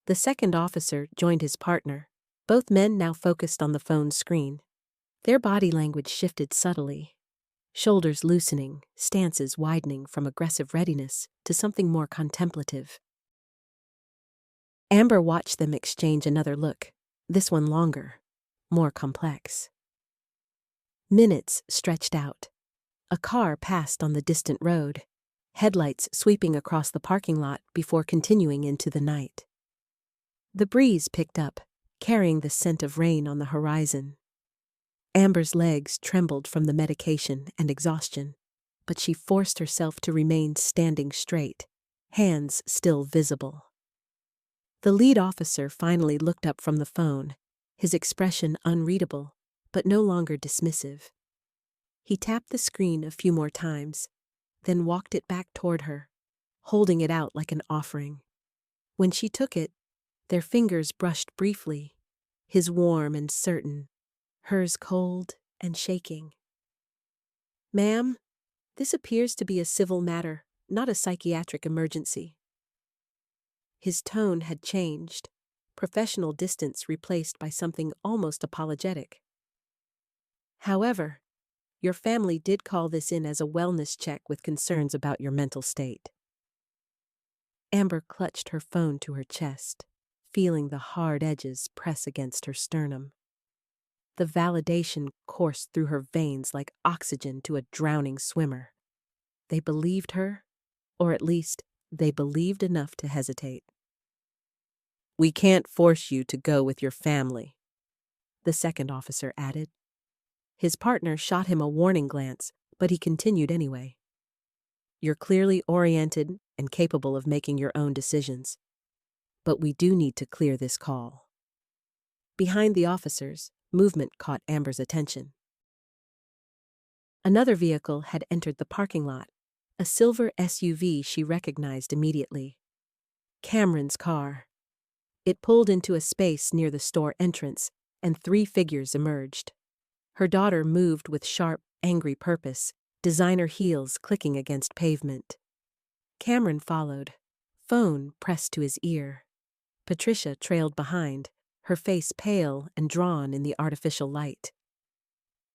The second officer joined his partner, both men now focused on the phone's screen. Their body language shifted subtly, shoulders loosening, stances widening from aggressive readiness to something more contemplative. Amber watched them exchange another look, this one longer, more complex. Minutes stretched out. A car passed on the distant road, headlights sweeping across the parking lot before continuing into the night. The breeze picked up, carrying the scent of rain on the horizon. Amber's legs trembled from the medication and exhaustion, but she forced herself to remain standing straight, hands still visible. The lead officer finally looked up from the phone, his expression unreadable, but no longer dismissive. He tapped the screen a few more times, then walked it back toward her, holding it out like an offering. When she took it, their fingers brushed briefly, his warm and certain, hers cold and shaking. "Ma'am, this appears to be a civil matter, not a psychiatric emergency." His tone had changed, professional distance replaced by something almost apologetic. "However, your family did call this in as a wellness check with concerns about your mental state." Amber clutched her phone to her chest, feeling the hard edges press against her sternum. The validation coursed through her veins like oxygen to a drowning swimmer. They believed her, or at least they believed enough to hesitate. "We can't force you to go with your family," the second officer added. His partner shot him a warning glance, but he continued anyway. "You're clearly oriented and capable of making your own decisions. But we do need to clear this call." Behind the officers, movement caught Amber's attention. Another vehicle had entered the parking lot, a silver SUV she recognized immediately. Cameron's car. It pulled into a space near the store entrance, and 3 figures emerged. Her daughter moved with sharp, angry purpose, designer heels clicking against pavement. Cameron followed, phone pressed to his ear. Patricia trailed behind, her face pale and drawn in the artificial light.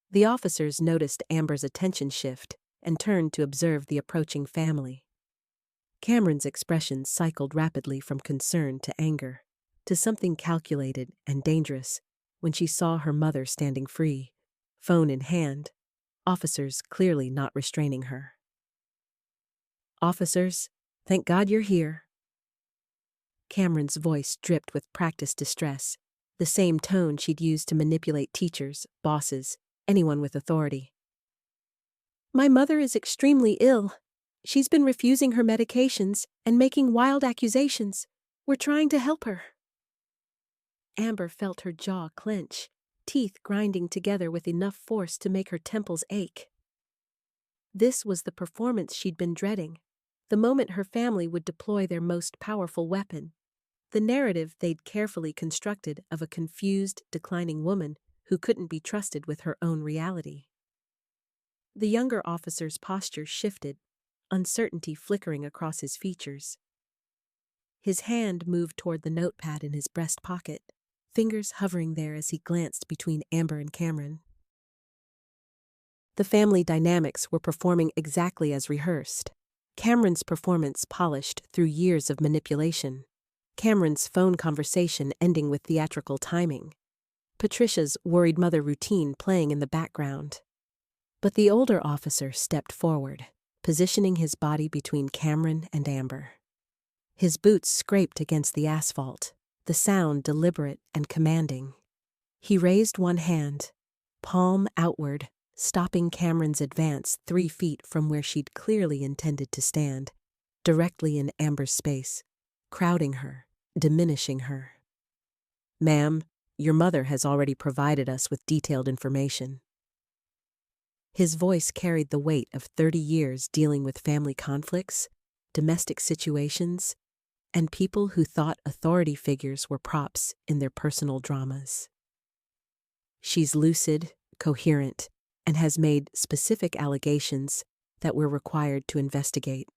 The officers noticed Amber's attention shift and turned to observe the approaching family. Cameron's expression cycled rapidly from concern to anger, to something calculated and dangerous when she saw her mother standing free, phone in hand, officers clearly not restraining her. Officers, thank God you're here. Cameron's voice dripped with practiced distress, the same tone she'd used to manipulate teachers, bosses, anyone with authority. My mother is extremely ill. She's been refusing her medications and making wild accusations. We're trying to help her. Amber felt her jaw clench, teeth grinding together with enough force to make her temples ache. This was the performance she'd been dreading, the moment her family would deploy their most powerful weapon, the narrative they'd carefully constructed of a confused, declining woman who couldn't be trusted with her own reality. The younger officer's posture shifted, uncertainty flickering across his features. His hand moved toward the notepad in his breast pocket, fingers hovering there as he glanced between Amber and Cameron. The family dynamics were performing exactly as rehearsed. Cameron's performance polished through years of manipulation. Cameron's phone conversation ending with theatrical timing. Patricia's worried mother routine playing in the background. But the older officer stepped forward, positioning his body between Cameron and Amber. His boots scraped against the asphalt, the sound deliberate and commanding. He raised one hand, palm outward, stopping Cameron's advance 3 feet from where she'd clearly intended to stand, directly in Amber's space, crowding her, diminishing her. Ma'am, your mother has already provided us with detailed information. His voice carried the weight of 30 years dealing with family conflicts, domestic situations, and people who thought authority figures were props in their personal dramas. She's lucid, coherent, and has made specific allegations that we're required to investigate.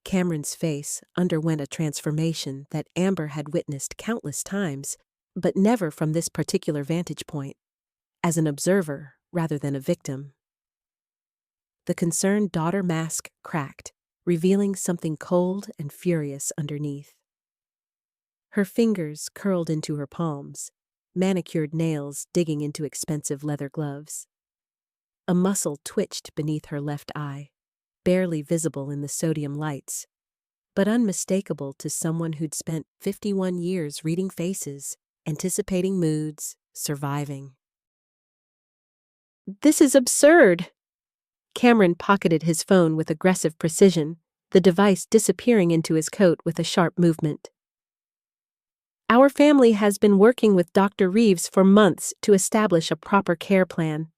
Cameron's face underwent a transformation that Amber had witnessed countless times, but never from this particular vantage point, as an observer rather than a victim. The concerned daughter mask cracked, revealing something cold and furious underneath. Her fingers curled into her palms, manicured nails digging into expensive leather gloves. A muscle twitched beneath her left eye, barely visible in the sodium lights, but unmistakable to someone who'd spent 51 years reading faces, anticipating moods, surviving. This is absurd! Cameron pocketed his phone with aggressive precision, the device disappearing into his coat with a sharp movement. Our family has been working with Dr. Reeves for months to establish a proper care plan.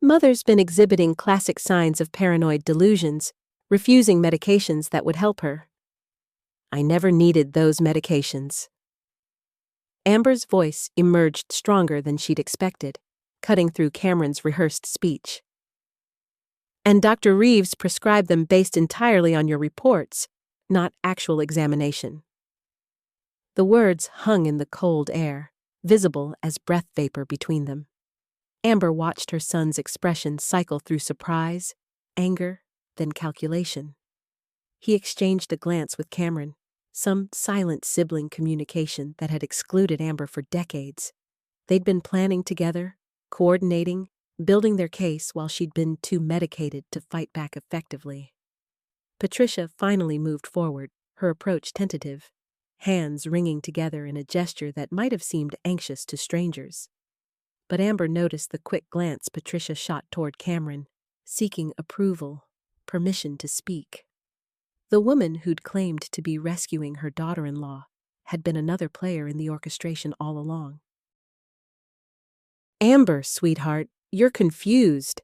Mother's been exhibiting classic signs of paranoid delusions, refusing medications that would help her. I never needed those medications. Amber's voice emerged stronger than she'd expected, cutting through Cameron's rehearsed speech. And Dr. Reeves prescribed them based entirely on your reports, not actual examination. The words hung in the cold air, visible as breath vapor between them. Amber watched her son's expression cycle through surprise, anger, then calculation. He exchanged a glance with Cameron, some silent sibling communication that had excluded Amber for decades. They'd been planning together, coordinating, building their case while she'd been too medicated to fight back effectively. Patricia finally moved forward, her approach tentative, hands wringing together in a gesture that might have seemed anxious to strangers. But Amber noticed the quick glance Patricia shot toward Cameron, seeking approval, permission to speak. The woman who'd claimed to be rescuing her daughter-in-law had been another player in the orchestration all along. Amber, sweetheart, you're confused.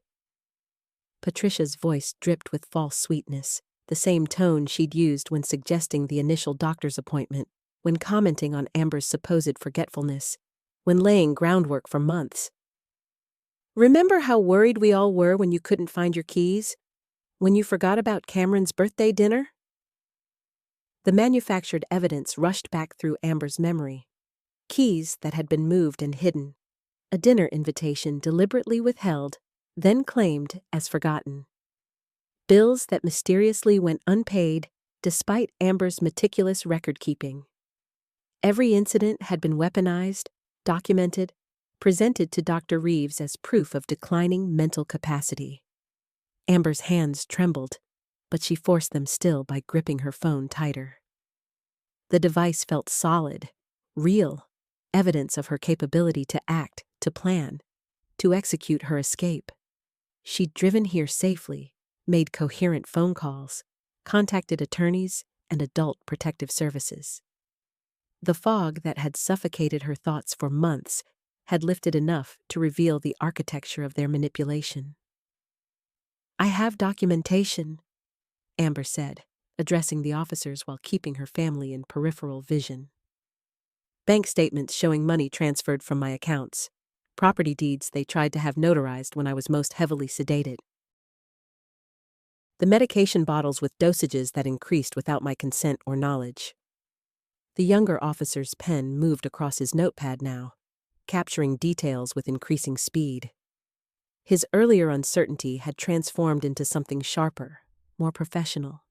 Patricia's voice dripped with false sweetness, the same tone she'd used when suggesting the initial doctor's appointment, when commenting on Amber's supposed forgetfulness, when laying groundwork for months. Remember how worried we all were when you couldn't find your keys? When you forgot about Cameron's birthday dinner? The manufactured evidence rushed back through Amber's memory. Keys that had been moved and hidden. A dinner invitation deliberately withheld, then claimed as forgotten. Bills that mysteriously went unpaid despite Amber's meticulous record-keeping. Every incident had been weaponized, documented, presented to Dr. Reeves as proof of declining mental capacity. Amber's hands trembled, but she forced them still by gripping her phone tighter. The device felt solid, real, evidence of her capability to act, to plan, to execute her escape. She'd driven here safely, made coherent phone calls, contacted attorneys and adult protective services. The fog that had suffocated her thoughts for months had lifted enough to reveal the architecture of their manipulation. "I have documentation," Amber said, addressing the officers while keeping her family in peripheral vision. "Bank statements showing money transferred from my accounts. Property deeds they tried to have notarized when I was most heavily sedated. The medication bottles with dosages that increased without my consent or knowledge." The younger officer's pen moved across his notepad now, capturing details with increasing speed. His earlier uncertainty had transformed into something sharper, more professional.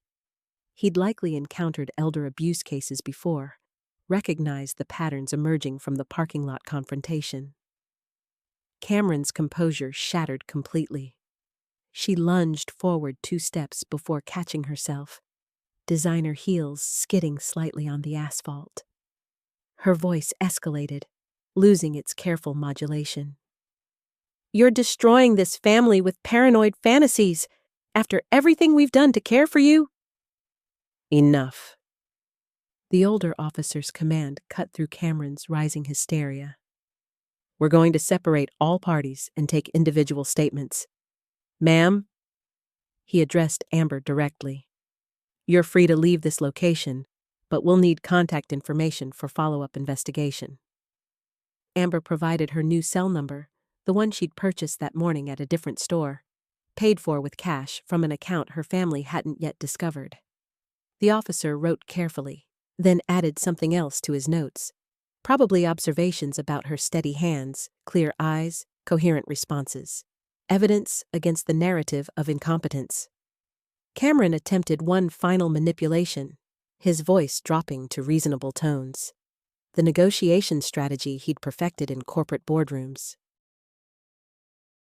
He'd likely encountered elder abuse cases before, recognized the patterns emerging from the parking lot confrontation. Cameron's composure shattered completely. She lunged forward 2 steps before catching herself, designer heels skidding slightly on the asphalt. Her voice escalated, losing its careful modulation. "You're destroying this family with paranoid fantasies, after everything we've done to care for you?" "Enough." The older officer's command cut through Cameron's rising hysteria. "We're going to separate all parties and take individual statements. Ma'am," he addressed Amber directly, "you're free to leave this location, but we'll need contact information for follow-up investigation." Amber provided her new cell number, the one she'd purchased that morning at a different store, paid for with cash from an account her family hadn't yet discovered. The officer wrote carefully, then added something else to his notes, probably observations about her steady hands, clear eyes, coherent responses. Evidence against the narrative of incompetence. Cameron attempted one final manipulation, his voice dropping to reasonable tones. The negotiation strategy he'd perfected in corporate boardrooms.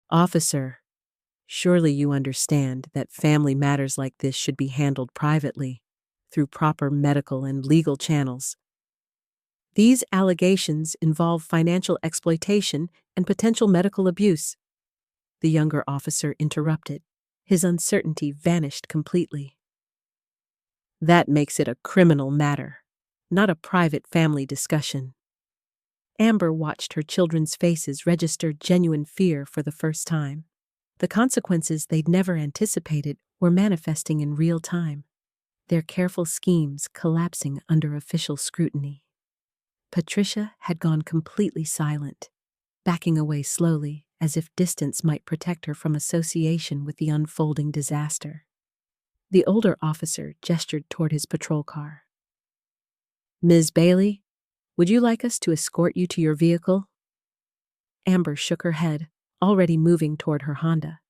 "Officer, surely you understand that family matters like this should be handled privately, through proper medical and legal channels. These allegations involve financial exploitation and potential medical abuse." The younger officer interrupted. His uncertainty vanished completely. "That makes it a criminal matter, not a private family discussion." Amber watched her children's faces register genuine fear for the first time. The consequences they'd never anticipated were manifesting in real time, their careful schemes collapsing under official scrutiny. Patricia had gone completely silent, backing away slowly, as if distance might protect her from association with the unfolding disaster. The older officer gestured toward his patrol car. "Ms. Bailey, would you like us to escort you to your vehicle?" Amber shook her head, already moving toward her Honda.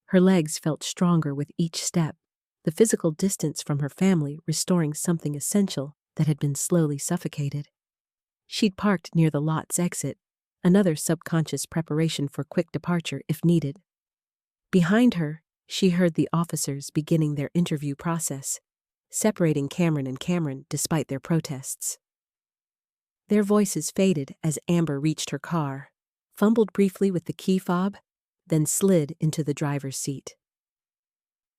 Her legs felt stronger with each step, the physical distance from her family restoring something essential that had been slowly suffocated. She'd parked near the lot's exit, another subconscious preparation for quick departure if needed. Behind her, she heard the officers beginning their interview process, separating Cameron and Cameron despite their protests. Their voices faded as Amber reached her car, fumbled briefly with the key fob, then slid into the driver's seat.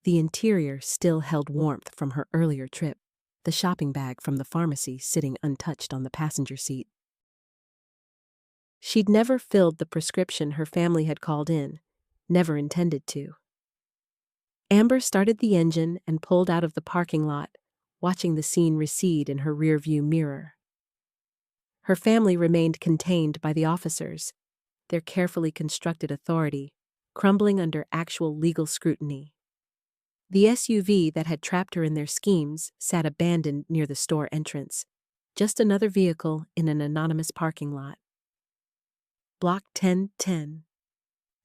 The interior still held warmth from her earlier trip, the shopping bag from the pharmacy sitting untouched on the passenger seat. She'd never filled the prescription her family had called in, never intended to. Amber started the engine and pulled out of the parking lot, watching the scene recede in her rearview mirror. Her family remained contained by the officers, their carefully constructed authority crumbling under actual legal scrutiny. The SUV that had trapped her in their schemes sat abandoned near the store entrance, just another vehicle in an anonymous parking lot. Block 1010.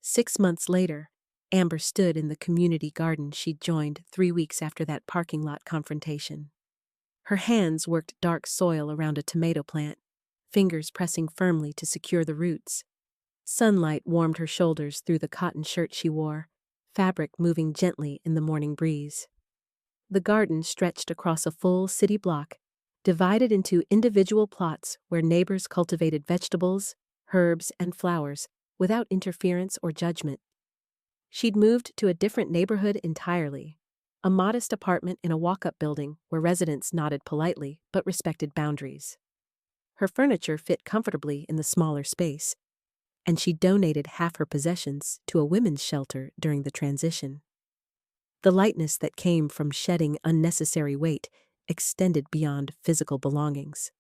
6 months later, Amber stood in the community garden she'd joined 3 weeks after that parking lot confrontation. Her hands worked dark soil around a tomato plant, fingers pressing firmly to secure the roots. Sunlight warmed her shoulders through the cotton shirt she wore, fabric moving gently in the morning breeze. The garden stretched across a full city block, divided into individual plots where neighbors cultivated vegetables, herbs, and flowers without interference or judgment. She'd moved to a different neighborhood entirely, a modest apartment in a walk-up building where residents nodded politely but respected boundaries. Her furniture fit comfortably in the smaller space, and she donated half her possessions to a women's shelter during the transition. The lightness that came from shedding unnecessary weight extended beyond physical belongings.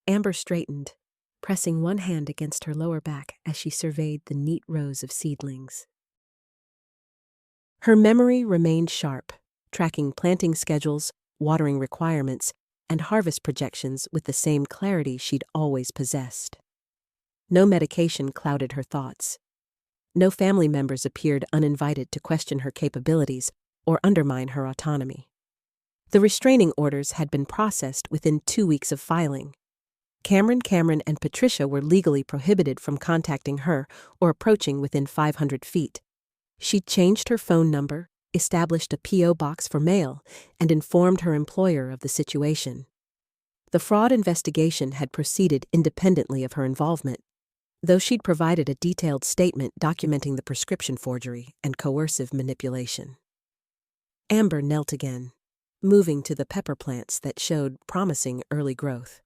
Amber straightened, pressing one hand against her lower back as she surveyed the neat rows of seedlings. Her memory remained sharp, tracking planting schedules, watering requirements, and harvest projections with the same clarity she'd always possessed. No medication clouded her thoughts. No family members appeared uninvited to question her capabilities or undermine her autonomy. The restraining orders had been processed within 2 weeks of filing. Cameron, and Patricia were legally prohibited from contacting her or approaching within 500 feet. She'd changed her phone number, established a P.O. box for mail, and informed her employer of the situation. The fraud investigation had proceeded independently of her involvement, though she'd provided a detailed statement documenting the prescription forgery and coercive manipulation. Amber knelt again, moving to the pepper plants that showed promising early growth.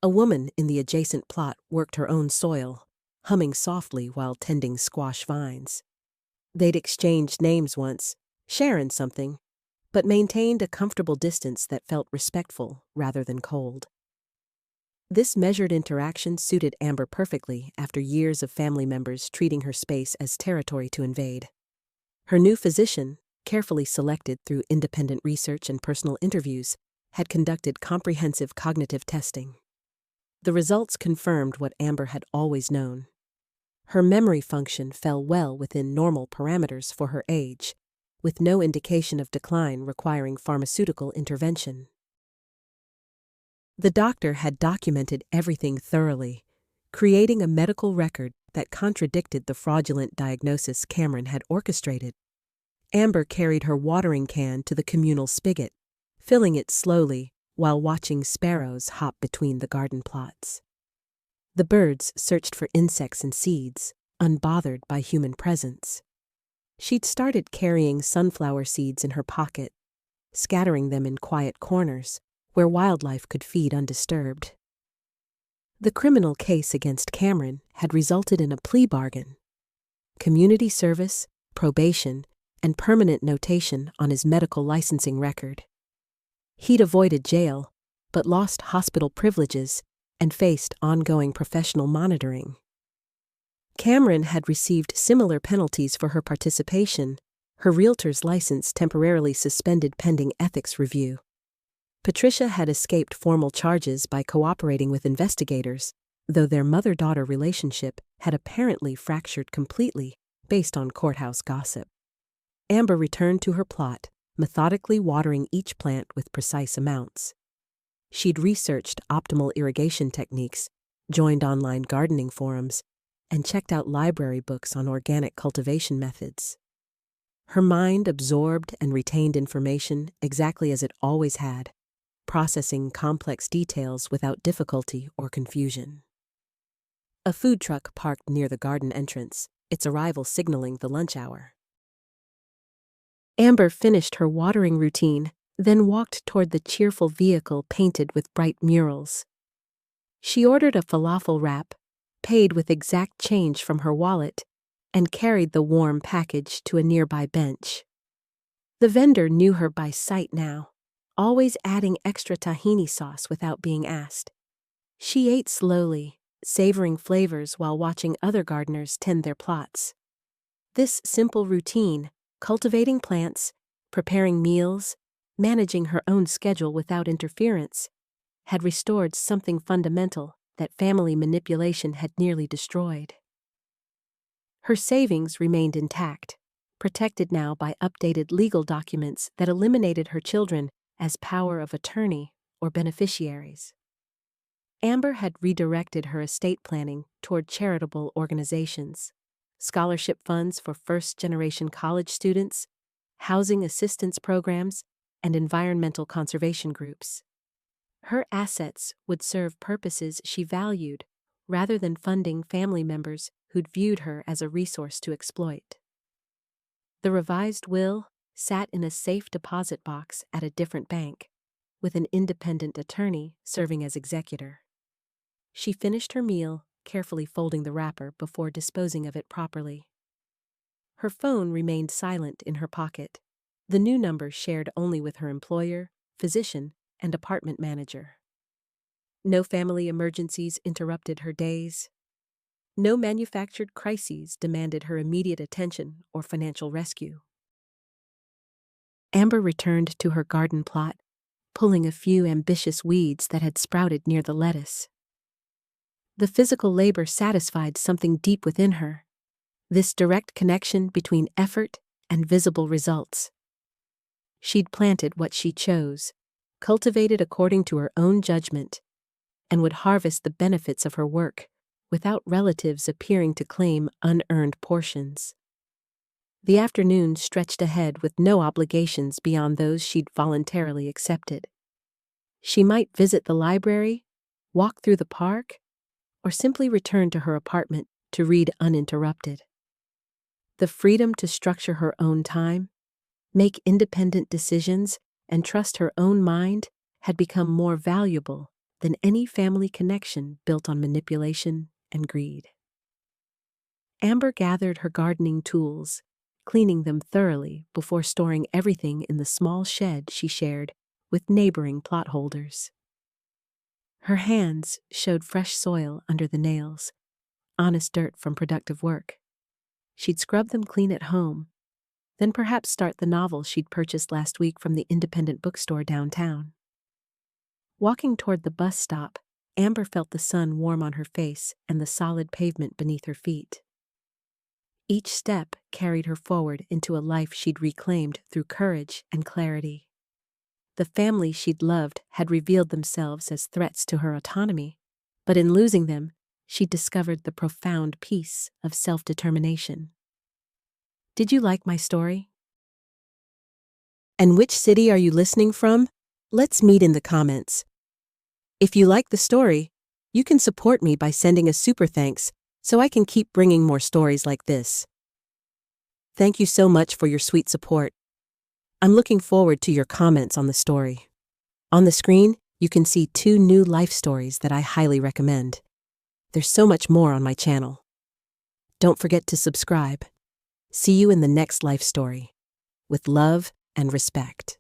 A woman in the adjacent plot worked her own soil, humming softly while tending squash vines. They'd exchanged names once, Sharon something, but maintained a comfortable distance that felt respectful rather than cold. This measured interaction suited Amber perfectly after years of family members treating her space as territory to invade. Her new physician, carefully selected through independent research and personal interviews, had conducted comprehensive cognitive testing. The results confirmed what Amber had always known. Her memory function fell well within normal parameters for her age, with no indication of decline requiring pharmaceutical intervention. The doctor had documented everything thoroughly, creating a medical record that contradicted the fraudulent diagnosis Cameron had orchestrated. Amber carried her watering can to the communal spigot, filling it slowly while watching sparrows hop between the garden plots. The birds searched for insects and seeds, unbothered by human presence. She'd started carrying sunflower seeds in her pocket, scattering them in quiet corners where wildlife could feed undisturbed. The criminal case against Cameron had resulted in a plea bargain: community service, probation, and permanent notation on his medical licensing record. He'd avoided jail, but lost hospital privileges and faced ongoing professional monitoring. Cameron had received similar penalties for her participation, her realtor's license temporarily suspended pending ethics review. Patricia had escaped formal charges by cooperating with investigators, though their mother-daughter relationship had apparently fractured completely based on courthouse gossip. Amber returned to her plot, methodically watering each plant with precise amounts. She'd researched optimal irrigation techniques, joined online gardening forums, and checked out library books on organic cultivation methods. Her mind absorbed and retained information exactly as it always had, processing complex details without difficulty or confusion. A food truck parked near the garden entrance, its arrival signaling the lunch hour. Amber finished her watering routine, then walked toward the cheerful vehicle painted with bright murals. She ordered a falafel wrap, paid with exact change from her wallet, and carried the warm package to a nearby bench. The vendor knew her by sight now, always adding extra tahini sauce without being asked. She ate slowly, savoring flavors while watching other gardeners tend their plots. This simple routine, cultivating plants, preparing meals, managing her own schedule without interference, had restored something fundamental that family manipulation had nearly destroyed. Her savings remained intact, protected now by updated legal documents that eliminated her children as power of attorney or beneficiaries. Amber had redirected her estate planning toward charitable organizations, scholarship funds for first-generation college students, housing assistance programs, and environmental conservation groups. Her assets would serve purposes she valued rather than funding family members who'd viewed her as a resource to exploit. The revised will sat in a safe deposit box at a different bank, with an independent attorney serving as executor. She finished her meal, carefully folding the wrapper before disposing of it properly. Her phone remained silent in her pocket, the new number shared only with her employer, physician, and apartment manager. No family emergencies interrupted her days. No manufactured crises demanded her immediate attention or financial rescue. Amber returned to her garden plot, pulling a few ambitious weeds that had sprouted near the lettuce. The physical labor satisfied something deep within her, this direct connection between effort and visible results. She'd planted what she chose, cultivated according to her own judgment, and would harvest the benefits of her work without relatives appearing to claim unearned portions. The afternoon stretched ahead with no obligations beyond those she'd voluntarily accepted. She might visit the library, walk through the park, or simply return to her apartment to read uninterrupted. The freedom to structure her own time, make independent decisions, and trust her own mind had become more valuable than any family connection built on manipulation and greed. Amber gathered her gardening tools, cleaning them thoroughly before storing everything in the small shed she shared with neighboring plot holders. Her hands showed fresh soil under the nails, honest dirt from productive work. She'd scrub them clean at home, then perhaps start the novel she'd purchased last week from the independent bookstore downtown. Walking toward the bus stop, Amber felt the sun warm on her face and the solid pavement beneath her feet. Each step carried her forward into a life she'd reclaimed through courage and clarity. The family she'd loved had revealed themselves as threats to her autonomy, but in losing them, she'd discovered the profound peace of self-determination. Did you like my story? And which city are you listening from? Let's meet in the comments. If you like the story, you can support me by sending a super thanks so I can keep bringing more stories like this. Thank you so much for your sweet support. I'm looking forward to your comments on the story. On the screen, you can see 2 new life stories that I highly recommend. There's so much more on my channel. Don't forget to subscribe. See you in the next life story. With love and respect.